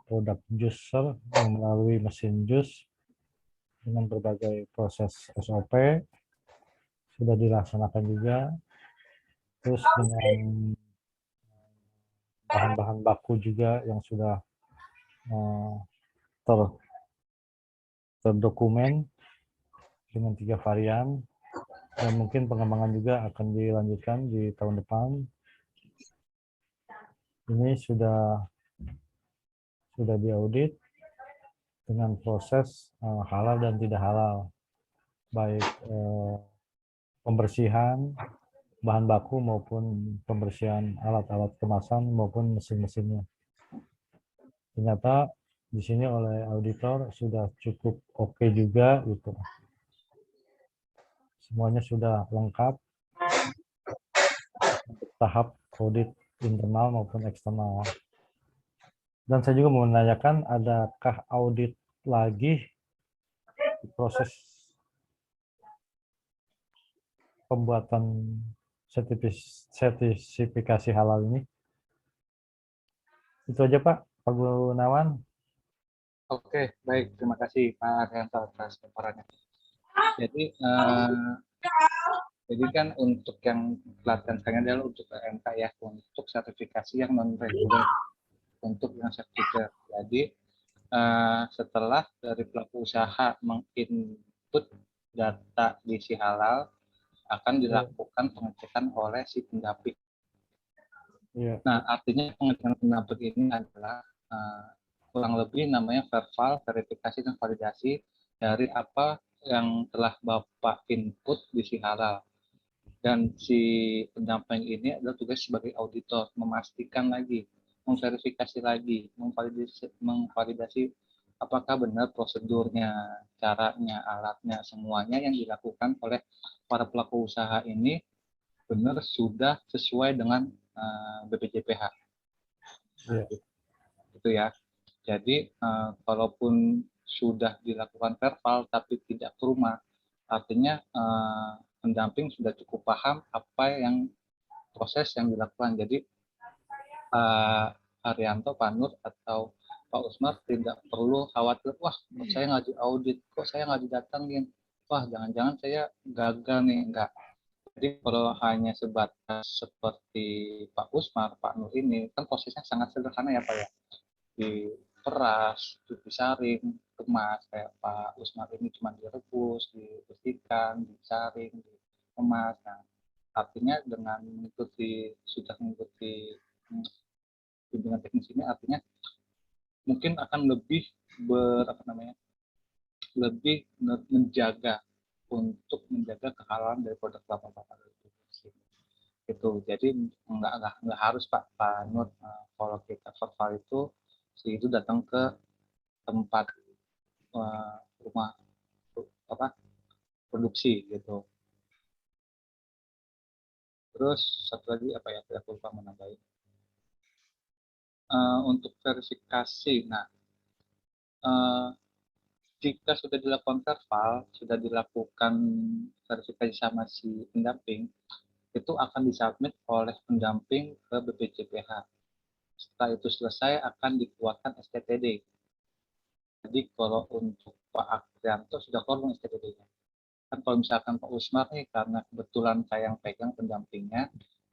produk juicer yang melalui mesin jus dengan berbagai proses SOP sudah dilaksanakan juga. Terus dengan bahan-bahan baku juga yang sudah terdokumen dengan 3 varian, dan mungkin pengembangan juga akan dilanjutkan di tahun depan. Ini sudah diaudit dengan proses halal dan tidak halal, baik pembersihan bahan baku maupun pembersihan alat-alat kemasan maupun mesin-mesinnya. Ternyata di sini oleh auditor sudah cukup oke juga gitu. Semuanya sudah lengkap untuk tahap audit internal maupun eksternal. Dan saya juga mau menanyakan, adakah audit lagi proses pembuatan sertifikasi halal ini? Itu aja Pak Gunawan. Oke, baik. Terima kasih Pak Haryanto atas paparannya. Jadi kan untuk yang pelatihan sekarang adalah untuk UMK ya, untuk sertifikasi yang non-reguler, untuk yang sertifikat. Jadi setelah dari pelaku usaha menginput data diisi halal, akan dilakukan pengecekan oleh si pendamping. Nah, artinya pengecekan pendamping ini adalah kurang lebih namanya verbal, verifikasi, dan validasi dari apa yang telah Bapak input diisi halal. Dan si pendamping ini adalah tugas sebagai auditor, memastikan lagi, memverifikasi lagi, memvalidasi apakah benar prosedurnya, caranya, alatnya, semuanya yang dilakukan oleh para pelaku usaha ini benar sudah sesuai dengan BPJPH. Gitu ya. Jadi kalaupun sudah dilakukan verbal tapi tidak ke rumah, artinya pendamping sudah cukup paham apa yang proses yang dilakukan. Jadi Haryanto, Pak Nur, atau Pak Usmar tidak perlu khawatir, wah saya nggak diaudit, kok saya nggak didatangin, wah jangan-jangan saya gagal nih. Enggak. Jadi kalau hanya sebatas seperti Pak Usmar, Pak Nur ini, kan prosesnya sangat sederhana ya Pak ya. peras, disaring, kemas. Kayak Pak Usmar ini cuma direbus, dibersihkan, disaring, dikemas. Nah, artinya dengan sudah mengikuti bimbingan teknis ini, artinya mungkin akan lebih lebih menjaga kehalalan dari produk bapak-bapak itu. Jadi nggak harus Pak Nur, kalau kita verval itu datang ke tempat rumah produksi gitu. Terus satu lagi apa ya, aku lupa menambahin. Untuk verifikasi, nah jika sudah dilakukan verval, sudah dilakukan verifikasi sama si pendamping, itu akan disubmit oleh pendamping ke BPJPH. Setelah itu selesai, akan dikeluarkan STTD. Jadi kalau untuk Pak Akrianto sudah keluar STTD-nya. Kan kalau misalkan Pak Usmar nih, karena kebetulan saya yang pegang pendampingnya,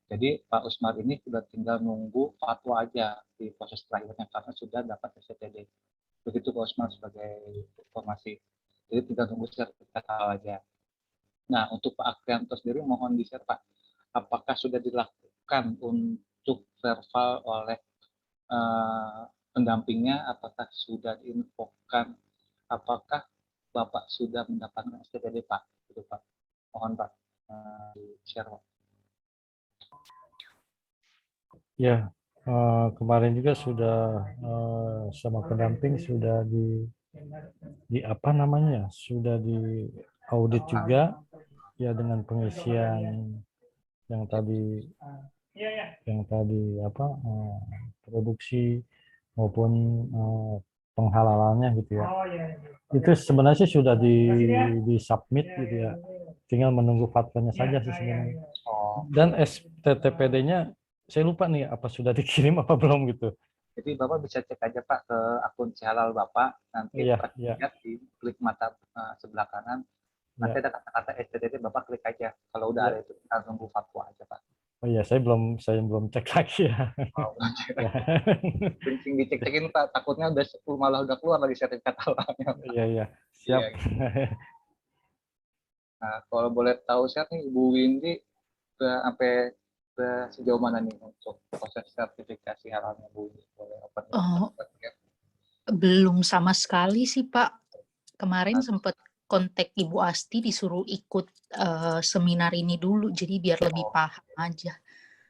jadi Pak Usmar ini sudah tinggal nunggu fatwa aja di proses terakhirnya karena sudah dapat STTD. Begitu Pak Usmar sebagai informasi. Jadi tinggal nunggu sertifikat halal aja. Nah, untuk Pak Akrianto sendiri mohon di-share Pak, apakah sudah dilakukan untuk verval oleh pendampingnya, apakah sudah diinfokan, apakah Bapak sudah mendapatkan STTD Pak? Itu Pak. Mohon Pak di-share Pak. Ya, kemarin juga sudah sama pendamping sudah di apa namanya, sudah di audit juga ya dengan pengisian yang tadi apa produksi maupun penghalalannya gitu ya. Itu sebenarnya sudah di submit gitu ya. Tinggal menunggu fatwanya saja sih sebenarnya. Dan STTPD-nya saya lupa nih apa sudah dikirim apa belum gitu. Jadi Bapak bisa cek aja Pak ke akun Halal Bapak, nanti Pak lihat di klik mata sebelah kanan, nanti ada kata-kata STTD, Bapak klik aja. Kalau udah ada itu kita tunggu fatwa aja Pak. Oh iya, saya belum cek lagi ya. Oh, penting dicek-cekin Pak, takutnya malah udah keluar lagi sertifikat halalnya. Iya, siap. Nah, kalau boleh tahu saya nih Bu Windy sampai sejauh mana nih untuk proses sertifikasi halalnya Bu Windy? Boleh open belum sama sekali sih Pak. Kemarin sempat kontak Ibu Asti disuruh ikut seminar ini dulu, jadi biar lebih paham aja.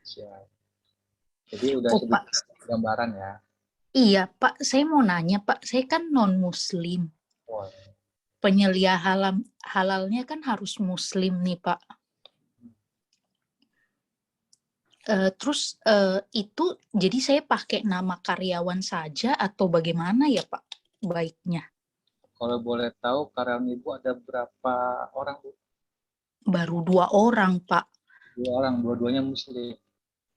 Siap. Jadi udah sedikit gambaran ya. Iya Pak, saya mau nanya Pak, saya kan non-muslim. Penyelia halalnya kan harus muslim nih Pak. Terus itu jadi saya pakai nama karyawan saja atau bagaimana ya Pak baiknya? Kalau boleh tahu karyawan Ibu ada berapa orang Bu? Baru 2 orang Pak. 2 orang, dua-duanya muslim.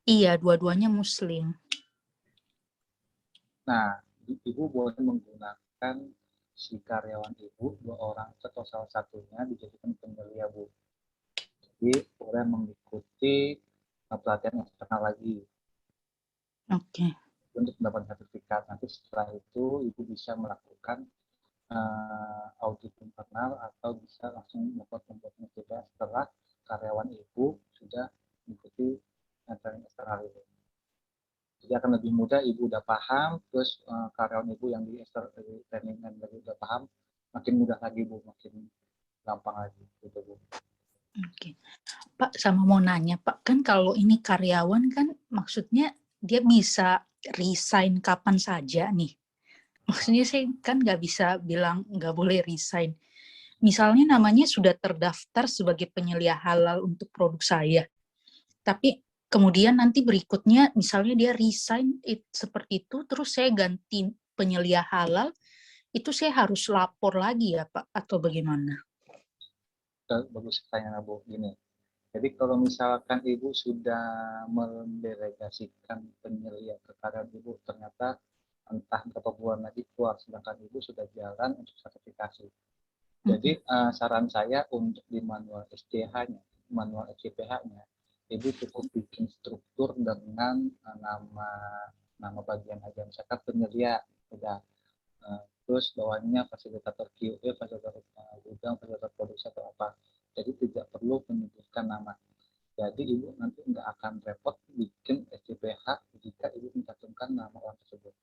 Iya, dua-duanya muslim. Nah, Ibu boleh menggunakan si karyawan Ibu 2 orang atau salah satunya dijadikan penyelia Bu. Jadi boleh mengikuti pelatihan eksternal lagi. Oke. Untuk mendapatkan sertifikat. Nanti setelah itu Ibu bisa melakukan audit internal atau bisa langsung melakukan pembuatan CPA setelah karyawan Ibu sudah mengikuti training eksternal itu. Jadi akan lebih mudah, Ibu udah paham, terus karyawan Ibu yang di training dan udah paham, makin mudah lagi Bu, makin gampang lagi gitu Bu. Oke. Pak, sama mau nanya Pak, kan kalau ini karyawan kan maksudnya dia bisa resign kapan saja nih. Maksudnya saya kan nggak bisa bilang nggak boleh resign. Misalnya namanya sudah terdaftar sebagai penyelia halal untuk produk saya. Tapi kemudian nanti berikutnya misalnya dia resign seperti itu, terus saya ganti penyelia halal, itu saya harus lapor lagi ya Pak atau bagaimana? Bagus pertanyaan Bu, gini. Jadi kalau misalkan Ibu sudah mendelegasikan penyelia ke karyawan Ibu, ternyata entah berapa bulan lagi keluar, sedangkan Ibu sudah jalan untuk sertifikasi. Jadi saran saya untuk di manual SCH-nya, manual SCPH-nya, Ibu cukup bikin struktur dengan nama bagian aja, misalkan penyelia udah. Terus bawahnya fasilitator QA, fasilitator gudang, fasilitator produksi atau apa. Jadi tidak perlu menyebutkan nama. Jadi ibu nanti nggak akan repot bikin SJPH jika ibu mencantumkan nama orang tersebut.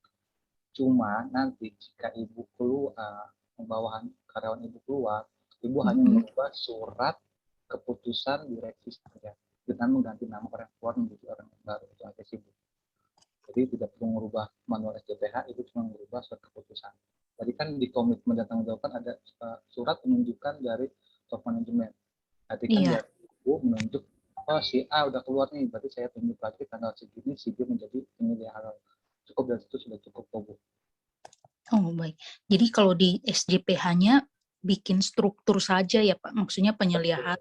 Cuma nanti jika ibu keluar, bawahan karyawan ibu keluar, ibu hanya mengubah surat keputusan direksi saja dengan mengganti nama orang keluar menjadi orang yang baru, itu aja sih Bu. Jadi tidak perlu mengubah manual SJPH, ibu cuma mengubah surat keputusan. Tadi kan di komitmen dan tanggung jawab kan ada surat penunjukan dari top manajemen. Nanti kan ya ibu menunjuk, oh si A udah keluar nih, berarti saya tunjuk lagi tanggal segini si B menjadi penyedia halal. Cukup dari situ sudah cukup Bu. Oh baik. Jadi kalau di SJPH-nya bikin struktur saja ya Pak, maksudnya penyelidikan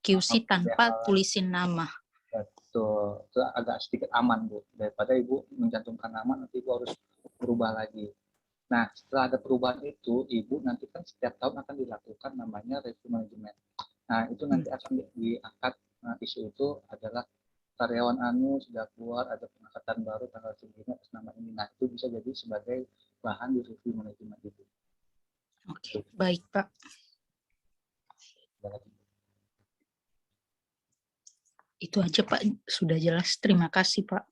QC tanpa tulisin nama. Betul, itu agak sedikit aman Bu, daripada ibu mencantumkan nama nanti ibu harus berubah lagi. Nah setelah ada perubahan itu, ibu nanti kan setiap tahun akan dilakukan namanya review manajemen. Nah itu nanti akan diangkat isu itu adalah karyawan anu sudah keluar, ada pengangkatan baru tanggal segini atas nama ini. Nah itu bisa jadi sebagai bahan di review manajemen itu. Oke, baik Pak. Itu aja Pak, sudah jelas. Terima kasih Pak.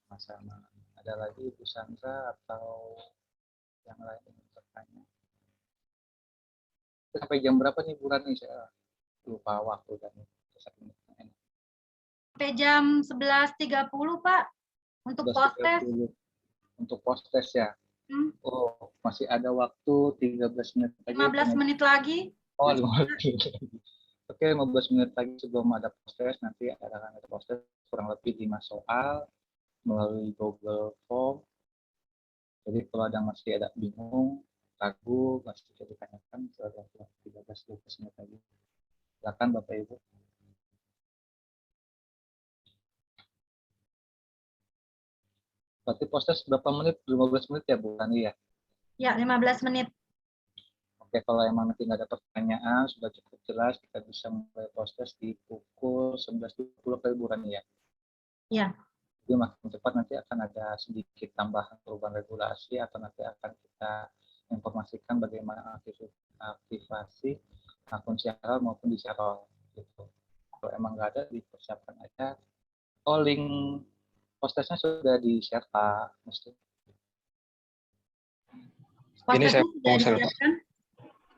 Sama-sama. Ada lagi Bu Sandra atau yang lain yang bertanya? Sampai jam berapa nih Bu Rani? Saya lupa waktu dan Sampai jam 11.30 Pak untuk post-test. Untuk post-test ya. Oh, masih ada waktu 13 menit lagi. 15 menit lagi. Oh, 15 menit lagi. Oke, 15 menit lagi sebelum ada post-test, nanti akan ada post-test kurang lebih 5 soal melalui Google Form. Jadi kalau ada masih ada bingung, ragu, masih bisa ditanyakan setelah 13-12 menit lagi. Silakan Bapak Ibu. Berarti post-test berapa menit? 15 menit ya Bu Rani ya? Ya, 15 menit. Oke, kalau emang nanti nggak ada pertanyaan, sudah cukup jelas, kita bisa mulai proses di pukul 11.20 kali Bu Rani ya? Iya. Jadi makin cepat nanti akan ada sedikit tambahan perubahan regulasi atau nanti akan kita informasikan bagaimana aktivasi akun siaran maupun di siaran. Gitu. Kalau emang nggak ada, dipersiapkan aja. Oh, link postesnya sudah di-share Pak. Mesti. Ini saya mau share Pak.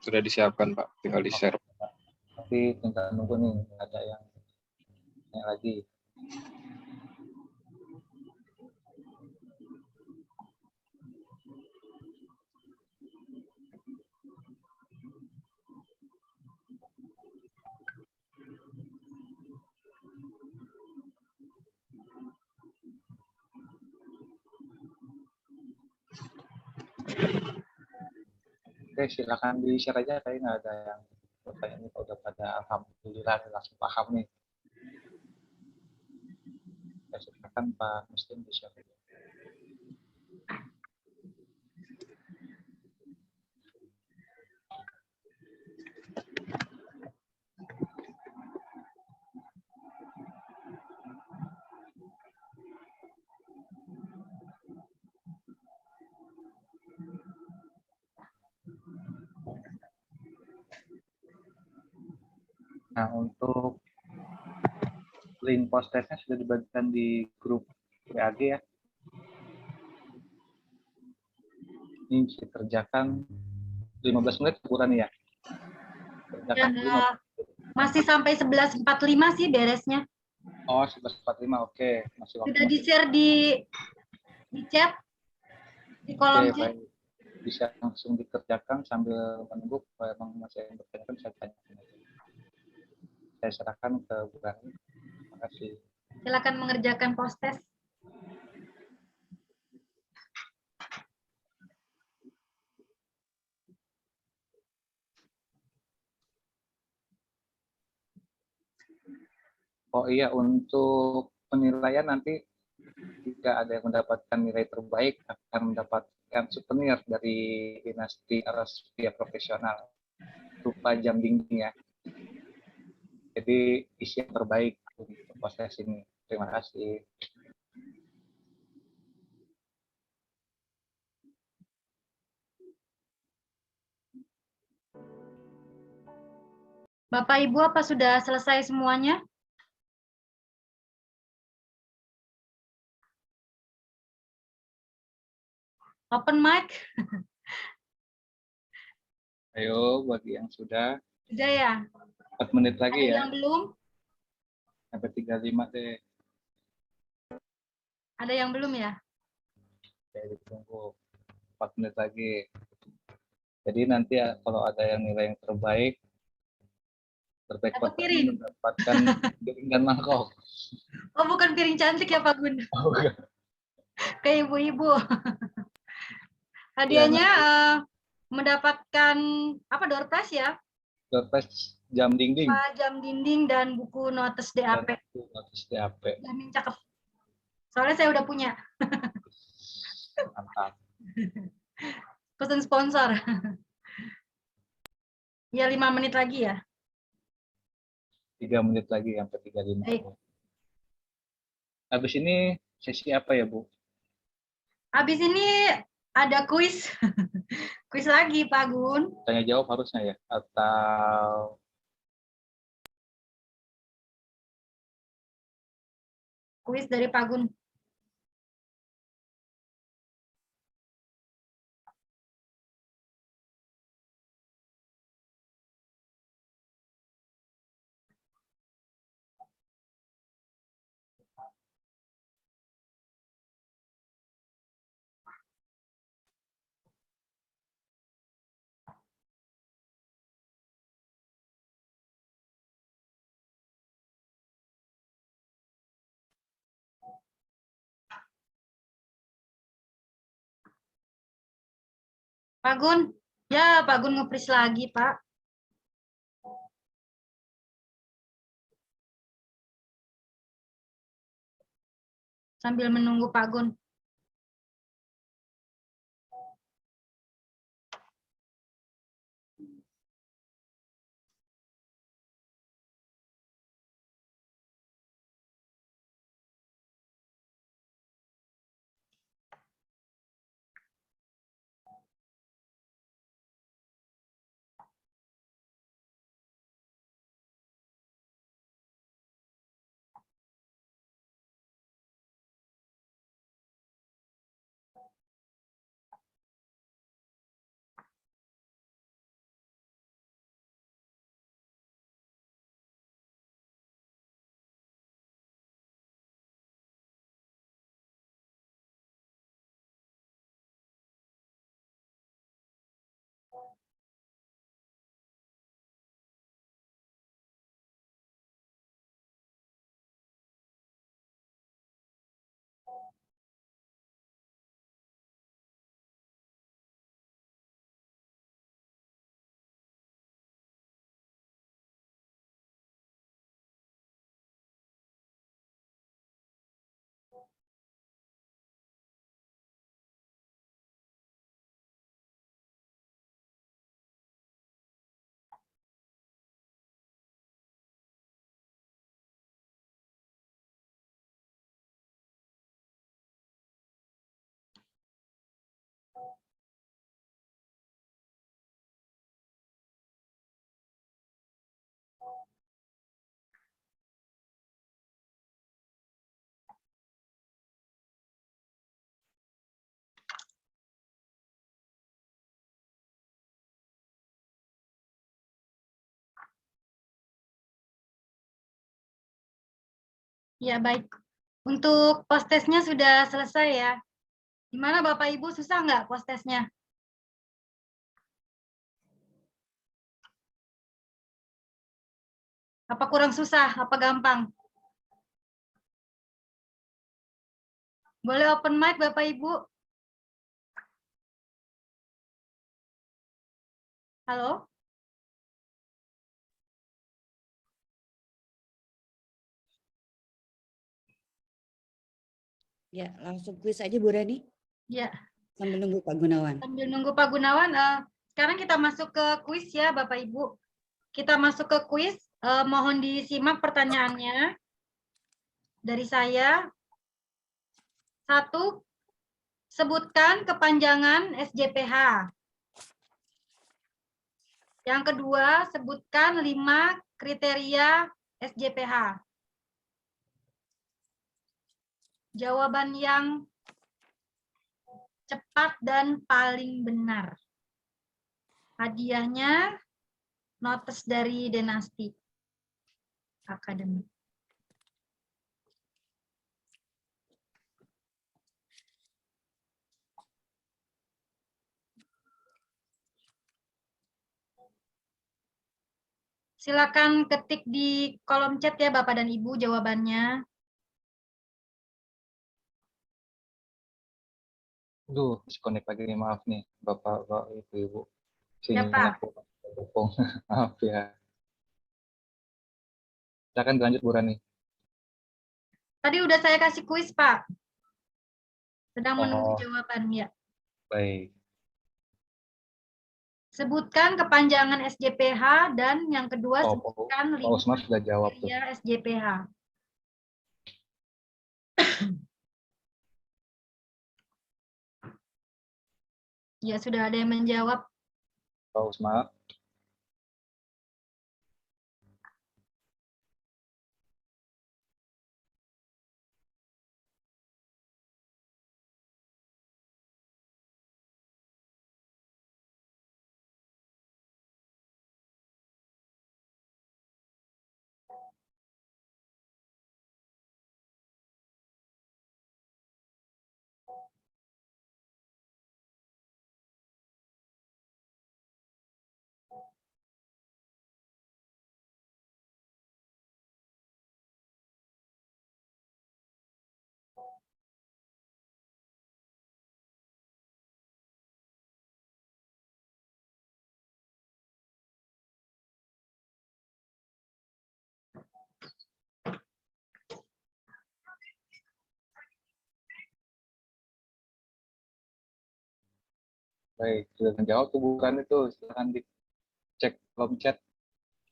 Sudah disiapkan Pak, tinggal di-share. Tapi tinggal nunggu nih, ada yang lagi. Oke, silakan di-share aja, tapi nggak ada yang bertanya ini kalau udah pada alhamdulillah langsung paham nih. Ya, silakan Pak Muslim di-share. Nah, untuk link post-testnya sudah dibagikan di grup WAG ya. Ini bisa dikerjakan 15 menit kurang ya. Masih sampai 11.45 sih beresnya. Oh, 11.45, oke. Masih waktu. Sudah di-share di chat, di kolom chat. Baik. Bisa langsung dikerjakan sambil menunggu kalau memang masih yang bertanya saya tanyakan. Saya serahkan ke Bu Rani. Terima kasih. Silakan mengerjakan post-test. Oh iya, untuk penilaian nanti jika ada yang mendapatkan nilai terbaik akan mendapatkan souvenir dari Dinasti Arabia Profesional berupa jam dinding ya. Jadi isi yang terbaik untuk proses ini. Terima kasih. Bapak Ibu apa sudah selesai semuanya? Open mic? Ayo, bagi yang sudah, Sudah ya? 4 menit Ada lagi ya, yang belum? sampai 35 deh. Ada yang belum ya? Ya, ditunggu 4 menit lagi. Jadi nanti ya, kalau ada yang nilai yang terbaik Satu bakal piring. mendapatkan piring dan mangkok. Oh, bukan piring cantik ya Pak Gun? Oh, enggak. Ke ibu-ibu. Ya, Hadiahnya nanti mendapatkan apa, door prize ya? doorpress jam dinding Jam dinding dan buku notes dan DAP. notis DAP. Jamin cakep. Soalnya saya udah punya. Mantap. Pesan sponsor. Ya 5 menit lagi ya. 3 menit lagi sampai 35. Baik. Habis ini sesi apa ya, Bu? Habis ini ada kuis. Kuis lagi Pak Gun. Tanya jawab harusnya ya? Atau Kuis dari Pak Gun. Pak Gun. Ya, Pak Gun nge-freeze lagi, Pak. Sambil menunggu Pak Gun. Ya, baik. Untuk post testnya sudah selesai ya. Gimana Bapak Ibu, susah nggak post testnya? Apa kurang susah? Apa gampang? Boleh open mic Bapak Ibu? Halo? Ya, langsung kuis aja Bu Rani. Ya. Sambil nunggu Pak Gunawan. Sambil nunggu Pak Gunawan, sekarang kita masuk ke kuis ya Bapak Ibu. Kita masuk ke kuis, mohon disimak pertanyaannya. Dari saya, 1, sebutkan kepanjangan SJPH. Yang kedua, sebutkan 5 kriteria SJPH. Jawaban yang cepat dan paling benar. Hadiahnya notes dari Dinasti Akademik. Silakan ketik di kolom chat ya Bapak dan Ibu jawabannya. Aduh, disconnect lagi nih, maaf nih, Bapak, Ibu. Siapa? Maaf ya. Silakan lanjut, Bu Rani. Tadi udah saya kasih kuis, Pak. Sedang menunggu Oh, jawabannya. baik. Sebutkan kepanjangan SJPH dan yang kedua Oh, sebutkan Pak Usmar sudah jawab tuh. kriteria SJPH. Ya, sudah ada yang menjawab. Pak Usmar. Baik, sudah menjawab tuh Bu Rani tuh. Silakan dicek kolom chat.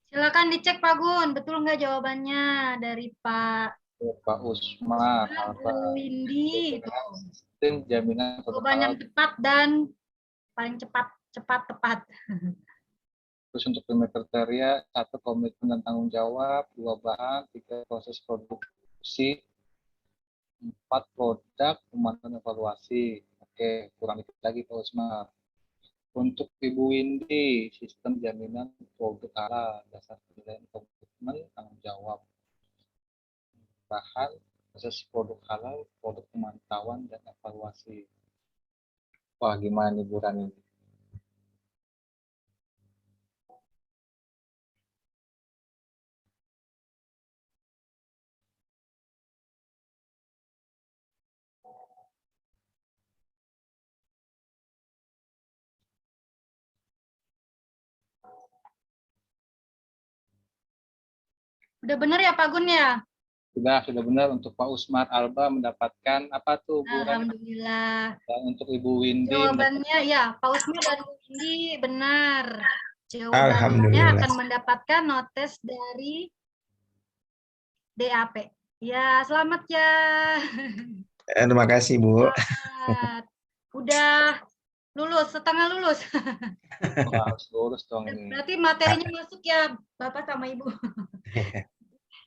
Silakan dicek Pak Gun, betul nggak jawabannya dari Pak Pak Usmar, Bu Windy? Sistem jaminan produk Jawaban yang halal. tepat dan paling cepat tepat. Terus untuk 5 kriteria, 1 komitmen dan tanggung jawab, 2 bahan, 3 proses produksi, 4 produk, pemantauan evaluasi. Oke, kurang dikit lagi Pak Usmar. Untuk Ibu Windy, sistem jaminan produk halal, dasar penilaian komitmen, tanggung jawab. Bahan, proses produk halal, produk pemantauan dan evaluasi. Wah, gimana nih Bu Rani? Udah benar ya Pak Gun ya? Sudah benar. Untuk Pak Usmar Alba mendapatkan apa tuh Bu Rani? Alhamdulillah. Dan untuk Ibu Windy Jawabannya ya, Pak Usmar dan Bu Windy benar. Jawabannya Alhamdulillah. akan mendapatkan notes dari DAP. Ya, selamat ya. Terima kasih, Bu. Selamat. Udah lulus, setengah lulus. Wah, harus lulus dong ini. Berarti materinya masuk ya, Bapak sama Ibu.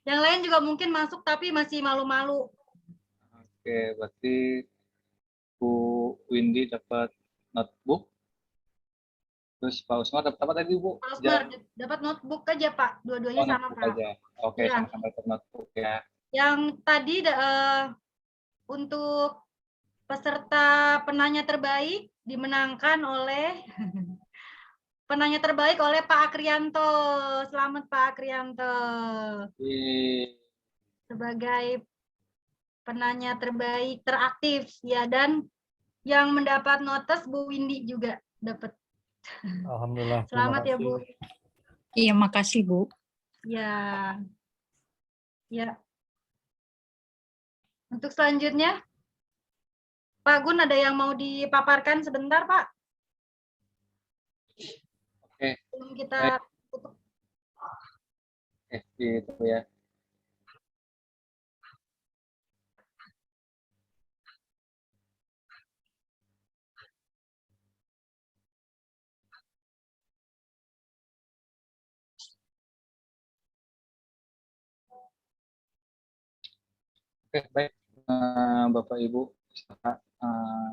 Yang lain juga mungkin masuk, tapi masih malu-malu. Oke, berarti Bu Windy dapat notebook. Terus Pak Usmar dapat apa tadi, Bu? Pak Usmar dapat notebook aja, Pak. Dua-duanya sama, Notebook Pak. aja. Oke, Ya. sama-sama dapat notebook ya. Yang tadi untuk peserta penanya terbaik dimenangkan oleh penanya terbaik oleh Pak Akrianto. Selamat Pak Akrianto. Sebagai penanya terbaik teraktif ya, dan yang mendapat notes Bu Windy juga dapat. Alhamdulillah. Selamat ya Bu. Iya, makasih Bu. Ya. Ya. Untuk selanjutnya Pak Gun ada yang mau dipaparkan sebentar, Pak? Oke. Sebelum kita tutup. Gitu ya. Oke, baik. Bapak Ibu,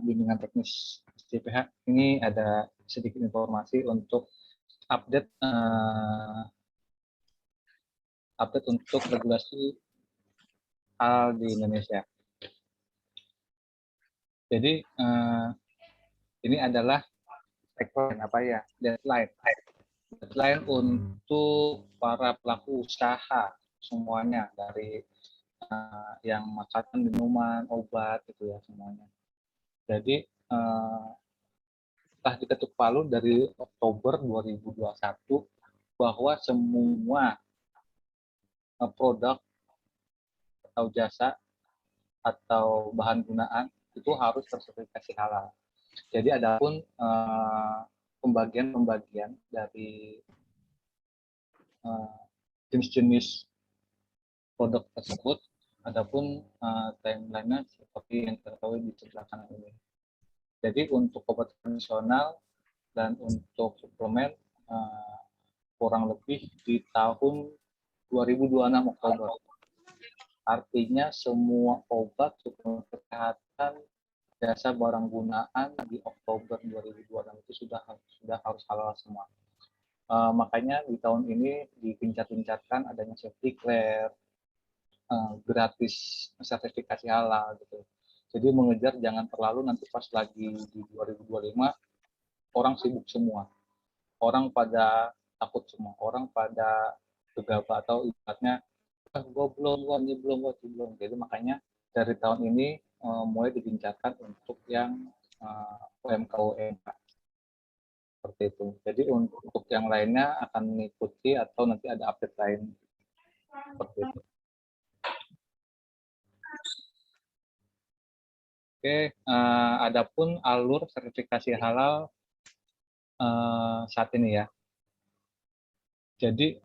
bimbingan teknis STPH, ini ada sedikit informasi untuk update update untuk regulasi hal di Indonesia. Jadi ini adalah deadline untuk para pelaku usaha semuanya, dari yang makanan, minuman, obat gitu ya semuanya. Jadi telah diketuk palu dari Oktober 2021 bahwa semua produk atau jasa atau bahan gunaan itu harus tersertifikasi halal. Jadi adapun pembagian dari jenis-jenis produk tersebut, adapun timeline-nya seperti yang kita tahu di sebelah kanan ini. Jadi untuk obat konvensional dan untuk suplemen kurang lebih di tahun 2026 Oktober. Artinya semua obat, suplemen kesehatan, jasa barang gunaan di Oktober 2026 itu sudah harus halal semua. Makanya di tahun ini digencar-gencarkan adanya safety clear, gratis sertifikasi halal gitu. Jadi mengejar jangan terlalu nanti pas lagi di 2025 orang sibuk semua, orang pada takut semua, orang pada gegabah atau ibaratnya gue belum. Jadi makanya dari tahun ini mulai digencarkan untuk yang UMK seperti itu. Jadi untuk yang lainnya akan mengikuti atau nanti ada update lain seperti itu. Oke, adapun alur sertifikasi halal saat ini ya. Jadi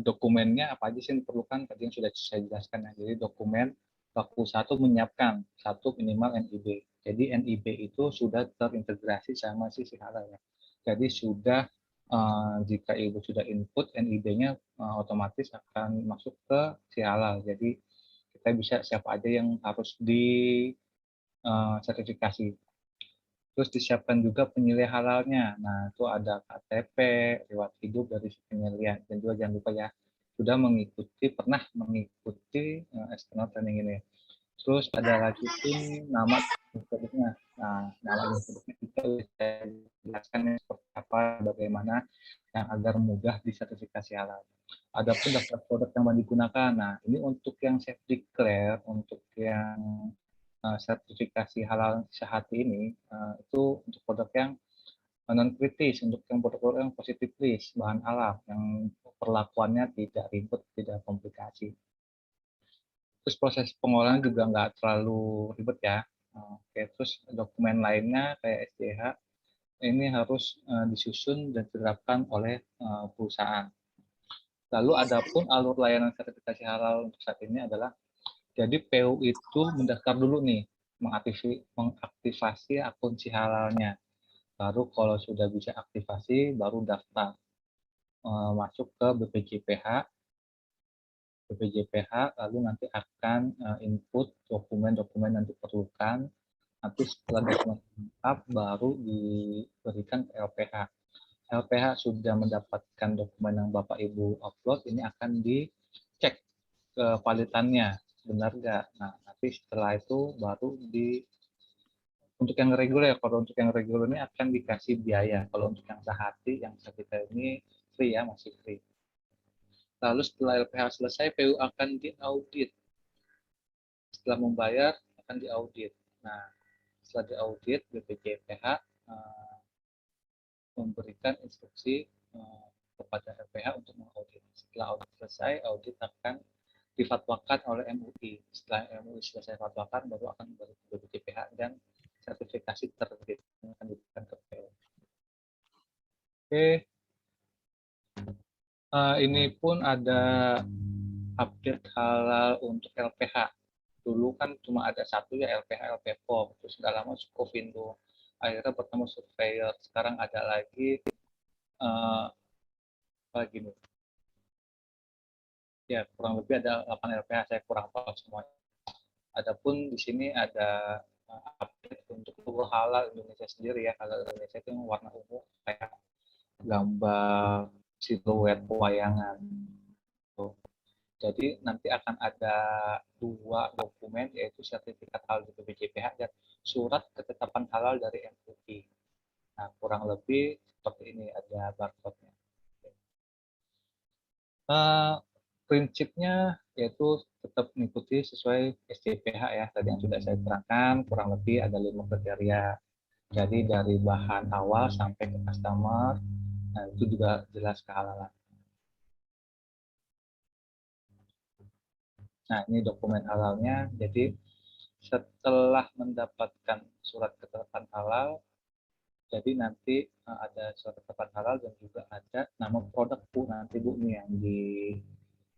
dokumennya apa aja sih yang diperlukan? Tadi yang sudah saya jelaskan ya. Jadi dokumen pelaku usaha itu menyiapkan satu minimal NIB. Jadi NIB itu sudah terintegrasi sama si halal ya. Jadi sudah jika ibu sudah input NIB-nya otomatis akan masuk ke si halal. Jadi kita bisa siapa aja yang harus di sertifikasi. Terus disiapkan juga penilai halalnya. Nah, itu ada KTP, riwayat hidup dari si penyelian. Dan juga jangan lupa ya, sudah pernah mengikuti external training ini. Terus ada lagi pun nama produknya. Nah, nama produknya juga saya jelaskan seperti apa, bagaimana yang agar mudah disertifikasi halal. Adapun daftar produk yang digunakan. Nah, ini untuk yang safety clear, untuk yang sertifikasi halal sehati ini itu untuk produk yang non kritis, untuk yang produk-produk yang positif list, bahan alam yang perlakuannya tidak ribet, tidak komplikasi. Terus proses pengolahan juga nggak terlalu ribet ya. Oke, terus dokumen lainnya kayak SDH ini harus disusun dan diterapkan oleh perusahaan. Lalu adapun alur layanan sertifikasi halal untuk saat ini adalah jadi PU itu mendaftar dulu nih, mengaktifasi akun si halalnya. Baru kalau sudah bisa aktifasi, baru daftar. Masuk ke BPJPH, lalu nanti akan input dokumen-dokumen yang diperlukan. Nanti setelah dokumen lengkap, baru diberikan ke LPH. LPH sudah mendapatkan dokumen yang Bapak Ibu upload, ini akan dicek kevalidannya. Benar nggak? Nah, nanti setelah itu baru untuk yang reguler, kalau untuk yang reguler ini akan dikasih biaya. Kalau untuk yang sehati, yang kita ini free ya, masih free. Lalu setelah LPH selesai, PU akan diaudit. Setelah membayar, akan diaudit. Nah, setelah diaudit, BPJPH memberikan instruksi kepada LPH untuk mengaudit. Setelah audit selesai, audit akan difatwakan oleh MUI. Setelah MUI selesai fatwakan, baru akan ke BPJPH dan sertifikasi terbit yang akan diberikan ke PU. Oke, ini pun ada update halal untuk LPH. Dulu kan cuma ada satu ya, LPH, LPPOM. Terus nggak lama Sukovindo. Akhirnya bertemu surveyor. Sekarang ada lagi apa gini? Ya, kurang lebih ada 8 LPH, saya kurang hafal semuanya. Adapun di sini ada update untuk logo halal Indonesia sendiri ya. Halal Indonesia itu yang warna ungu kayak gambar siluet pewayangan. Tuh. Jadi nanti akan ada 2 dokumen, yaitu sertifikat halal dari BPJPH dan surat ketetapan halal dari MUI. Nah, kurang lebih seperti ini, ada barcode-nya. Prinsipnya yaitu tetap mengikuti sesuai SJPH ya, tadi yang sudah saya terangkan, kurang lebih ada 5 kriteria. Jadi dari bahan awal sampai ke customer, nah itu juga jelas kehalalan. Nah, ini dokumen halalnya. Jadi setelah mendapatkan surat ketetapan halal, jadi nanti ada surat ketetapan halal dan juga ada nama produk Bu, nanti Bu ini yang di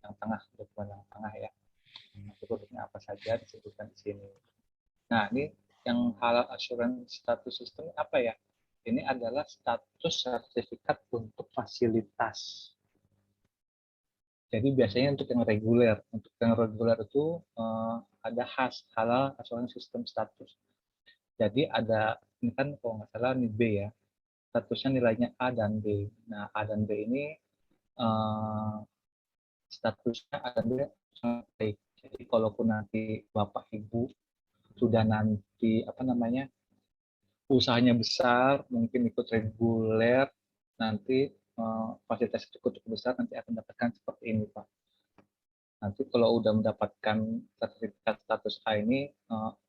yang tengah, dokumen yang tengah ya. Nanti produknya apa saja disebutkan di sini. Nah, ini yang halal assurance status system apa ya? Ini adalah status sertifikat untuk fasilitas. Jadi biasanya untuk yang reguler itu ada HAS, halal assurance system status. Jadi ada, ini kan kalau nggak salah ini B ya, statusnya nilainya A dan B. Nah, A dan B ini statusnya A dan B sangat baik. Jadi kalaupun nanti Bapak Ibu sudah nanti usahanya besar, mungkin ikut reguler, nanti fasilitas cukup besar, nanti akan dapatkan seperti ini Pak. Nanti kalau udah mendapatkan sertifikat status A ini,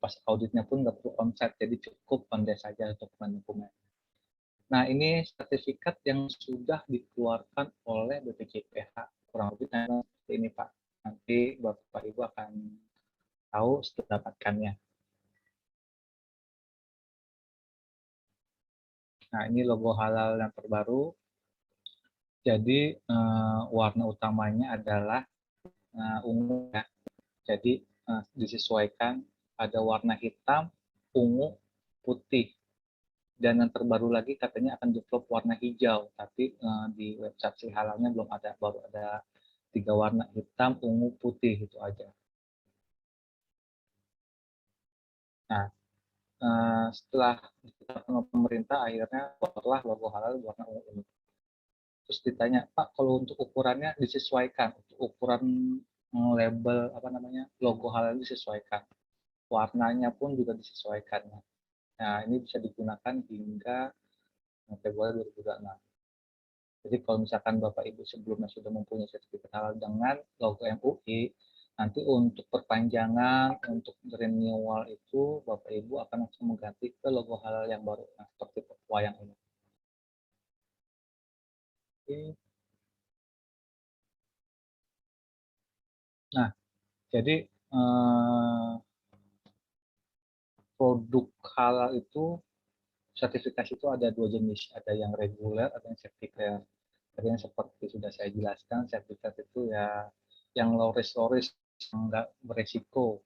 pas auditnya pun nggak perlu onsite, jadi cukup pandai saja dokumen-dokumen. Nah, ini sertifikat yang sudah dikeluarkan oleh BPJPH, kurang lebih seperti ini Pak. Nanti Bapak Ibu akan tahu setelah dapatkannya. Nah, ini logo halal yang terbaru. Jadi warna utamanya adalah ungu ya. Jadi disesuaikan ada warna hitam, ungu, putih. Dan yang terbaru lagi katanya akan develop warna hijau, tapi di website si halalnya belum ada, baru ada 3 warna, hitam, ungu, putih, itu aja. Nah, setelah ditetapkan pemerintah, akhirnya keluarlah logo halal warna ungu ini. Terus ditanya, Pak, kalau untuk ukurannya disesuaikan, untuk ukuran label logo halal disesuaikan, warnanya pun juga disesuaikan. Nah, ini bisa digunakan hingga Februari 2026. Jadi kalau misalkan Bapak Ibu sebelumnya sudah mempunyai sertifikat halal dengan logo MUI, nanti untuk perpanjangan, untuk renewal itu Bapak Ibu akan langsung mengganti ke logo halal yang baru, nah, seperti wayang ini. Nah, jadi produk halal itu, sertifikasi itu ada 2 jenis, ada yang reguler, ada yang sertifikat. Tadi yang seperti sudah saya jelaskan, sertifikat itu ya yang low risk, yang nggak beresiko.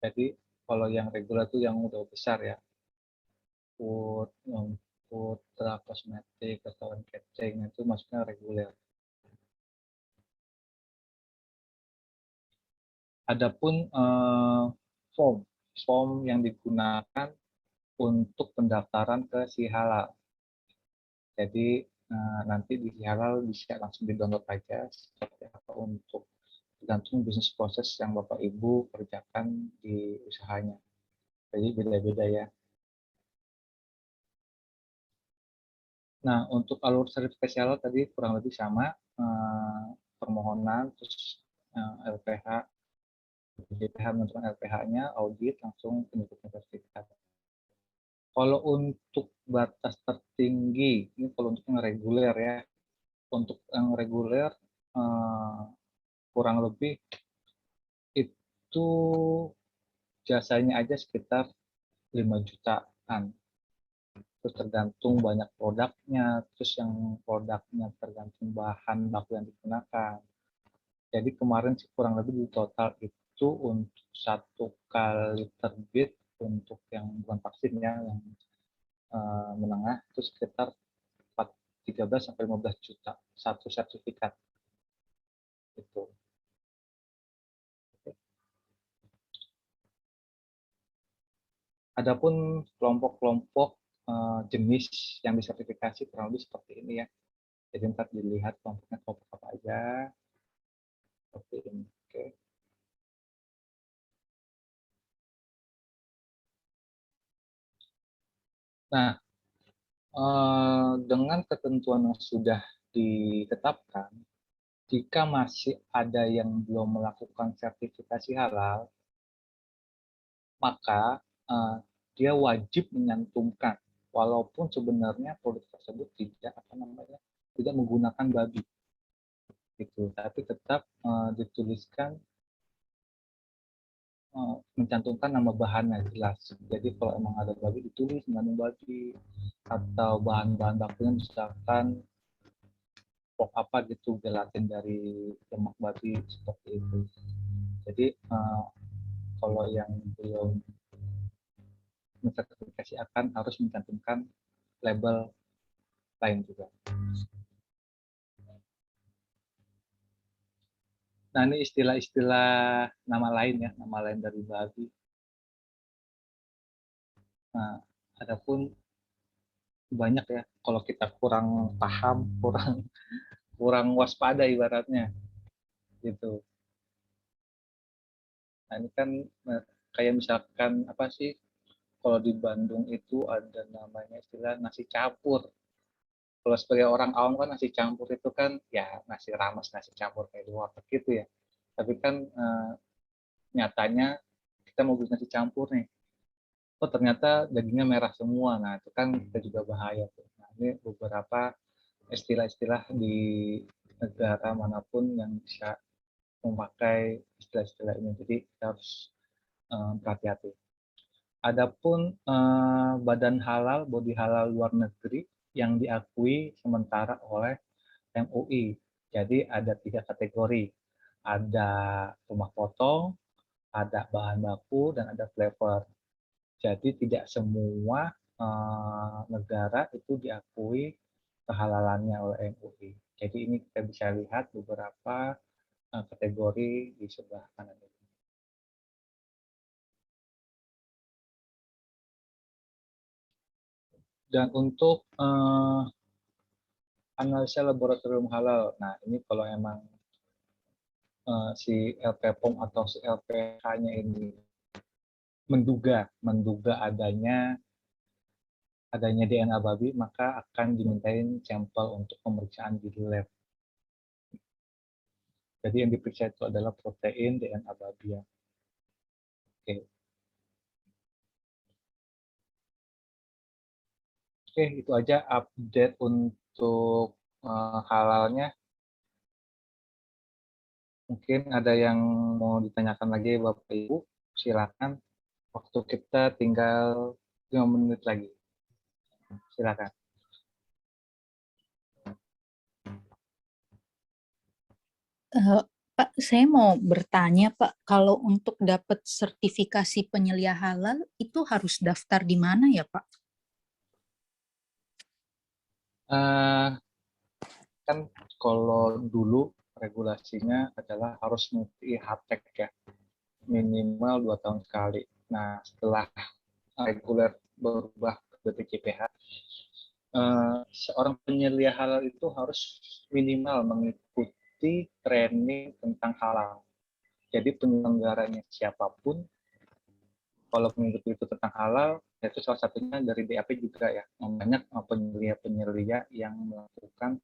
Jadi kalau yang reguler itu yang udah besar ya, food, kosmetik, restoran catering, itu maksudnya reguler. Adapun form yang digunakan untuk pendaftaran ke si halal. Jadi nanti di halal bisa langsung di-download aja seperti apa untuk tergantung bisnis proses yang Bapak Ibu kerjakan di usahanya. Jadi beda-beda ya. Nah, untuk alur sertifikasi halal tadi kurang lebih sama, permohonan, terus LPH, BPJPH menentukan LPH-nya, audit, langsung penyebutnya sertifikat. Kalau untuk batas tertinggi, ini kalau untuk yang reguler ya, untuk yang reguler kurang lebih itu jasanya aja sekitar 5 jutaan. Terus tergantung banyak produknya, terus yang produknya tergantung bahan baku yang digunakan. Jadi kemarin sih kurang lebih di total itu untuk 1 kali terbit untuk yang bukan vaksin ya, yang menengah itu sekitar 13-15 juta 1 sertifikat itu. Adapun kelompok-kelompok jenis yang disertifikasi kurang lebih seperti ini ya. Jadi ntar dilihat kelompoknya kelompok apa aja. Seperti ini. Oke. Nah, dengan ketentuan yang sudah ditetapkan, jika masih ada yang belum melakukan sertifikasi halal, maka dia wajib menyantumkan, walaupun sebenarnya produk tersebut tidak tidak menggunakan babi, gitu. Tapi tetap dituliskan mencantumkan nama bahannya jelas. Jadi kalau emang ada babi ditulis mengandung babi, atau bahan-bahan bakunya misalkan pok apa gitu, gelatin dari lemak babi seperti itu. Jadi kalau yang belum mensertifikasi akan harus mencantumkan label lain juga. Nah, ini istilah-istilah nama lain ya, nama lain dari babi. Nah, adapun banyak ya, kalau kita kurang paham, kurang waspada ibaratnya, gitu. Nah, ini kan kayak misalkan apa sih, kalau di Bandung itu ada namanya istilah nasi campur. Kalau sebagai orang awam kan nasi campur itu kan ya nasi rames, nasi campur kayak di warteg gitu ya. Tapi kan nyatanya kita mau bikin nasi campur nih, oh ternyata dagingnya merah semua. Nah itu kan kita juga bahaya tuh. Nah ini beberapa istilah-istilah di negara manapun yang bisa memakai istilah-istilah ini. Jadi kita harus berhati-hati. Adapun badan halal, bodi halal luar negeri yang diakui sementara oleh MUI. Jadi ada 3 kategori. Ada rumah potong, ada bahan baku, dan ada flavor. Jadi tidak semua negara itu diakui kehalalannya oleh MUI. Jadi ini kita bisa lihat beberapa kategori di sebelah kanan ini. Dan untuk analisa laboratorium halal, nah ini kalau emang si LPPOM atau si LPH-nya ini menduga adanya DNA babi, maka akan dimintain sampel untuk pemeriksaan di lab. Jadi yang diperiksa itu adalah protein DNA babi. Oke. Oke, itu aja update untuk halalnya. Mungkin ada yang mau ditanyakan lagi Bapak Ibu, silakan. Waktu kita tinggal 5 menit lagi. Silakan. Pak, saya mau bertanya, Pak, kalau untuk dapat sertifikasi penyelia halal itu harus daftar di mana ya, Pak? Kan kalau dulu regulasinya adalah harus mengikuti HTEC ya, minimal 2 tahun sekali. Nah, setelah reguler berubah ke BPJPH, seorang penyelia halal itu harus minimal mengikuti training tentang halal. Jadi penyelenggaranya siapapun, kalau mengikuti itu tentang halal, itu salah satunya dari DAP juga ya. Banyak penyelia-penyelia yang melakukan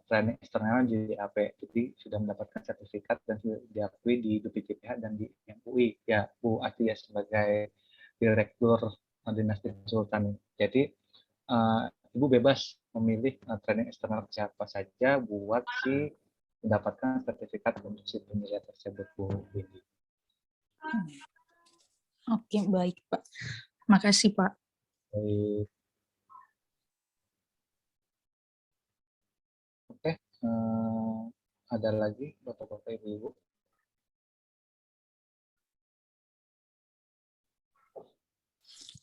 training eksternal di DAP. Jadi sudah mendapatkan sertifikat dan sudah diakui di BPJPH dan di MUI. Ya, Bu Ati ya sebagai Direktur Dinas Konsultan. Jadi Ibu bebas memilih training eksternal siapa saja buat si mendapatkan sertifikat untuk si penyelia tersebut, Bu Windy. Oke, baik, Pak. Makasih, Pak. Baik. Oke, ada lagi Bapak-Bapak Ibu-Ibu?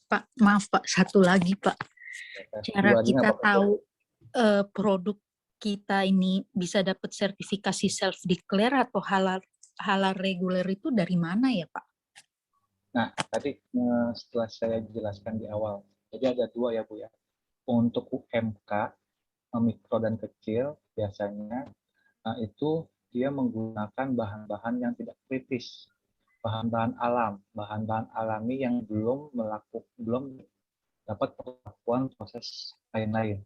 Pak, maaf Pak, satu lagi Pak. Cara kita tahu produk kita ini bisa dapat sertifikasi self-declare atau halal reguler itu dari mana ya Pak? Nah, tadi setelah saya jelaskan di awal, jadi ada dua ya Bu ya. Untuk UMK, mikro dan kecil, biasanya itu dia menggunakan bahan-bahan yang tidak kritis, bahan-bahan alam, bahan-bahan alami yang belum dapat perlakuan proses lain-lain.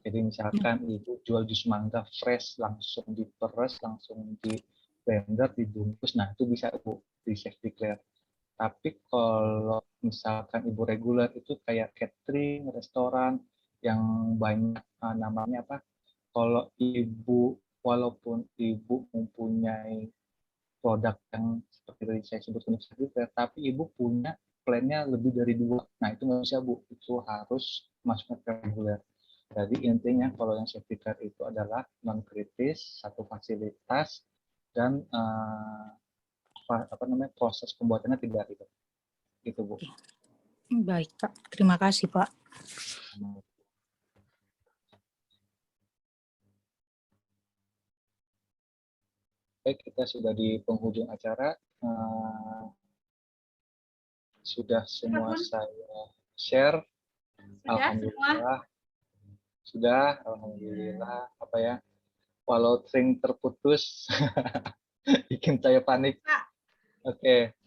Jadi misalkan ibu jual jus mangga fresh, langsung diperes, langsung di blender, dibungkus, nah itu bisa Bu di safe declare. Tapi kalau misalkan ibu reguler itu kayak catering, restoran yang banyak namanya apa? Kalau ibu walaupun ibu mempunyai produk yang seperti tadi saya sebutkan tapi ibu punya plannya lebih dari 2. Nah itu nggak bisa Bu, itu harus masuk ke reguler. Jadi intinya kalau yang safety card itu adalah non kritis, satu fasilitas dan proses pembuatannya tidak ribet. Gitu Bu. Baik Pak, terima kasih Pak. Baik, kita sudah di penghujung acara. Sudah semua saya share. Alhamdulillah. Sudah, alhamdulillah. Apa ya? Walau sering terputus, bikin saya panik. Oke,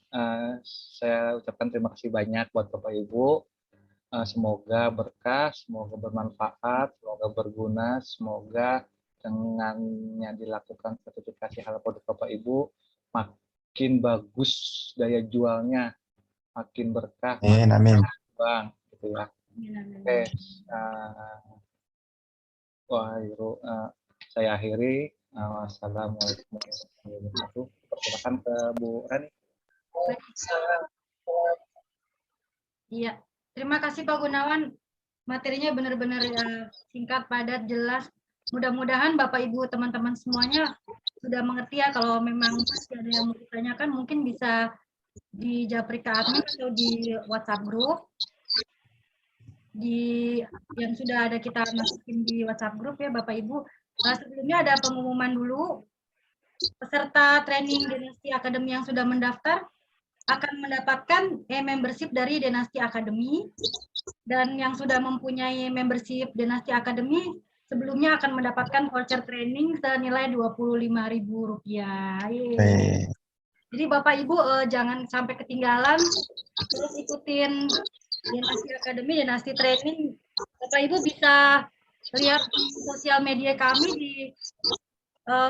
saya ucapkan terima kasih banyak buat Bapak Ibu. Semoga berkah, semoga bermanfaat, semoga berguna, semoga dengannya dilakukan sertifikasi halal produk Bapak Ibu makin bagus daya jualnya, makin berkah, amin. Bang, gitu ya. Oke, saya akhiri. Wassalamualaikum warahmatullahi wabarakatuh. Persilakan ke Bu Rani. Iya, terima kasih Pak Gunawan. Materinya benar-benar singkat, padat, jelas. Mudah-mudahan Bapak Ibu teman-teman semuanya sudah mengerti ya. Kalau memang masih ada yang mau ditanyakan mungkin bisa di japri ke admin atau di WhatsApp group. Yang sudah ada kita masukin di WhatsApp group ya Bapak Ibu. Sebelumnya ada pengumuman dulu. Peserta training Dynasty Academy yang sudah mendaftar akan mendapatkan membership dari Dynasty Academy, dan yang sudah mempunyai membership Dynasty Academy sebelumnya akan mendapatkan voucher training senilai Rp25.000. Jadi Bapak Ibu jangan sampai ketinggalan, terus ikutin Dynasty Academy, Dynasty Training. Bapak Ibu bisa lihat di sosial media kami di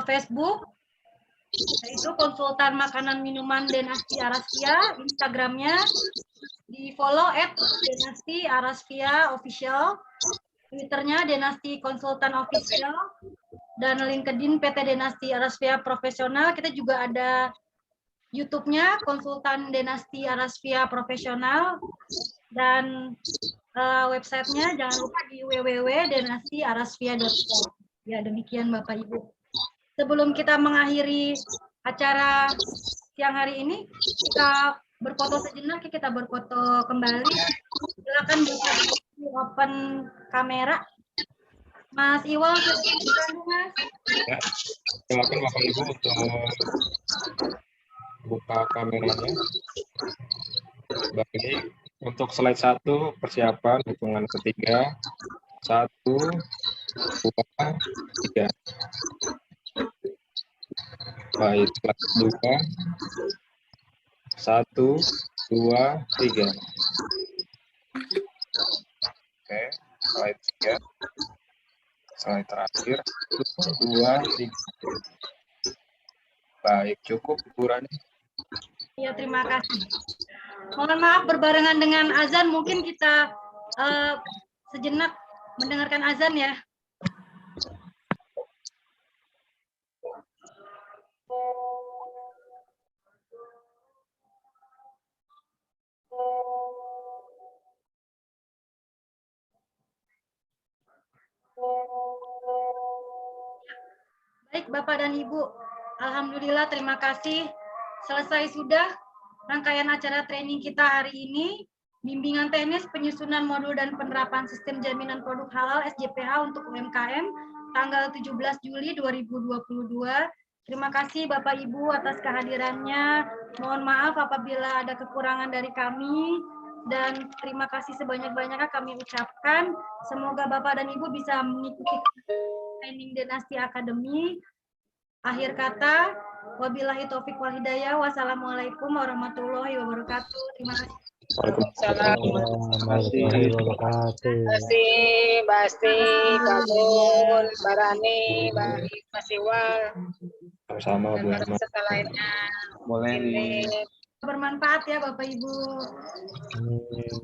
Facebook, yaitu konsultan makanan minuman Dynasty Arasvia, Instagramnya di follow @Dynasty Official, Twitternya Dynasty Konsultan Official, dan LinkedIn PT Dynasty Arasvia Profesional. Kita juga ada YouTube-nya Konsultan Dynasty Arasvia Profesional, dan websitenya jangan lupa di www.dynastyarasvia.com. Ya, demikian Bapak Ibu. Sebelum kita mengakhiri acara siang hari ini, kita berfoto sejenak, kita berfoto kembali. Silakan buka open kamera. Mas Iwal, Mas. Ya, silakan Bapak Ibu untuk buka kameranya. Baik, untuk slide 1 persiapan hitungan ketiga. 1, 2, 3. Baik, slide 2. 1, 2, 3. Oke, slide 3. Slide terakhir. 1, 2, 3. Baik, cukup Bu Rani. Ya, terima kasih. Mohon maaf berbarengan dengan azan, mungkin kita sejenak mendengarkan azan ya. Baik Bapak dan Ibu, alhamdulillah terima kasih. Selesai sudah rangkaian acara training kita hari ini, bimbingan teknis penyusunan modul dan penerapan sistem jaminan produk halal SJPH untuk UMKM tanggal 17 Juli 2022. Terima kasih Bapak Ibu atas kehadirannya. Mohon maaf apabila ada kekurangan dari kami, dan terima kasih sebanyak-banyaknya kami ucapkan. Semoga Bapak dan Ibu bisa mengikuti training Dynasty Academy. Akhir kata, wabillahi taufik wal hidayah. Wassalamualaikum warahmatullahi wabarakatuh. Terima kasih. Waalaikumsalam. Warahmatullahi wabarakatuh. Terima kasih Mbak Asti, Mbak Bun, Mbak Rani, Mbak Siwal, Sama-sama dan Bu para Emma. peserta lainnya. Boleh nih. Bermanfaat ya Bapak Ibu. Amin.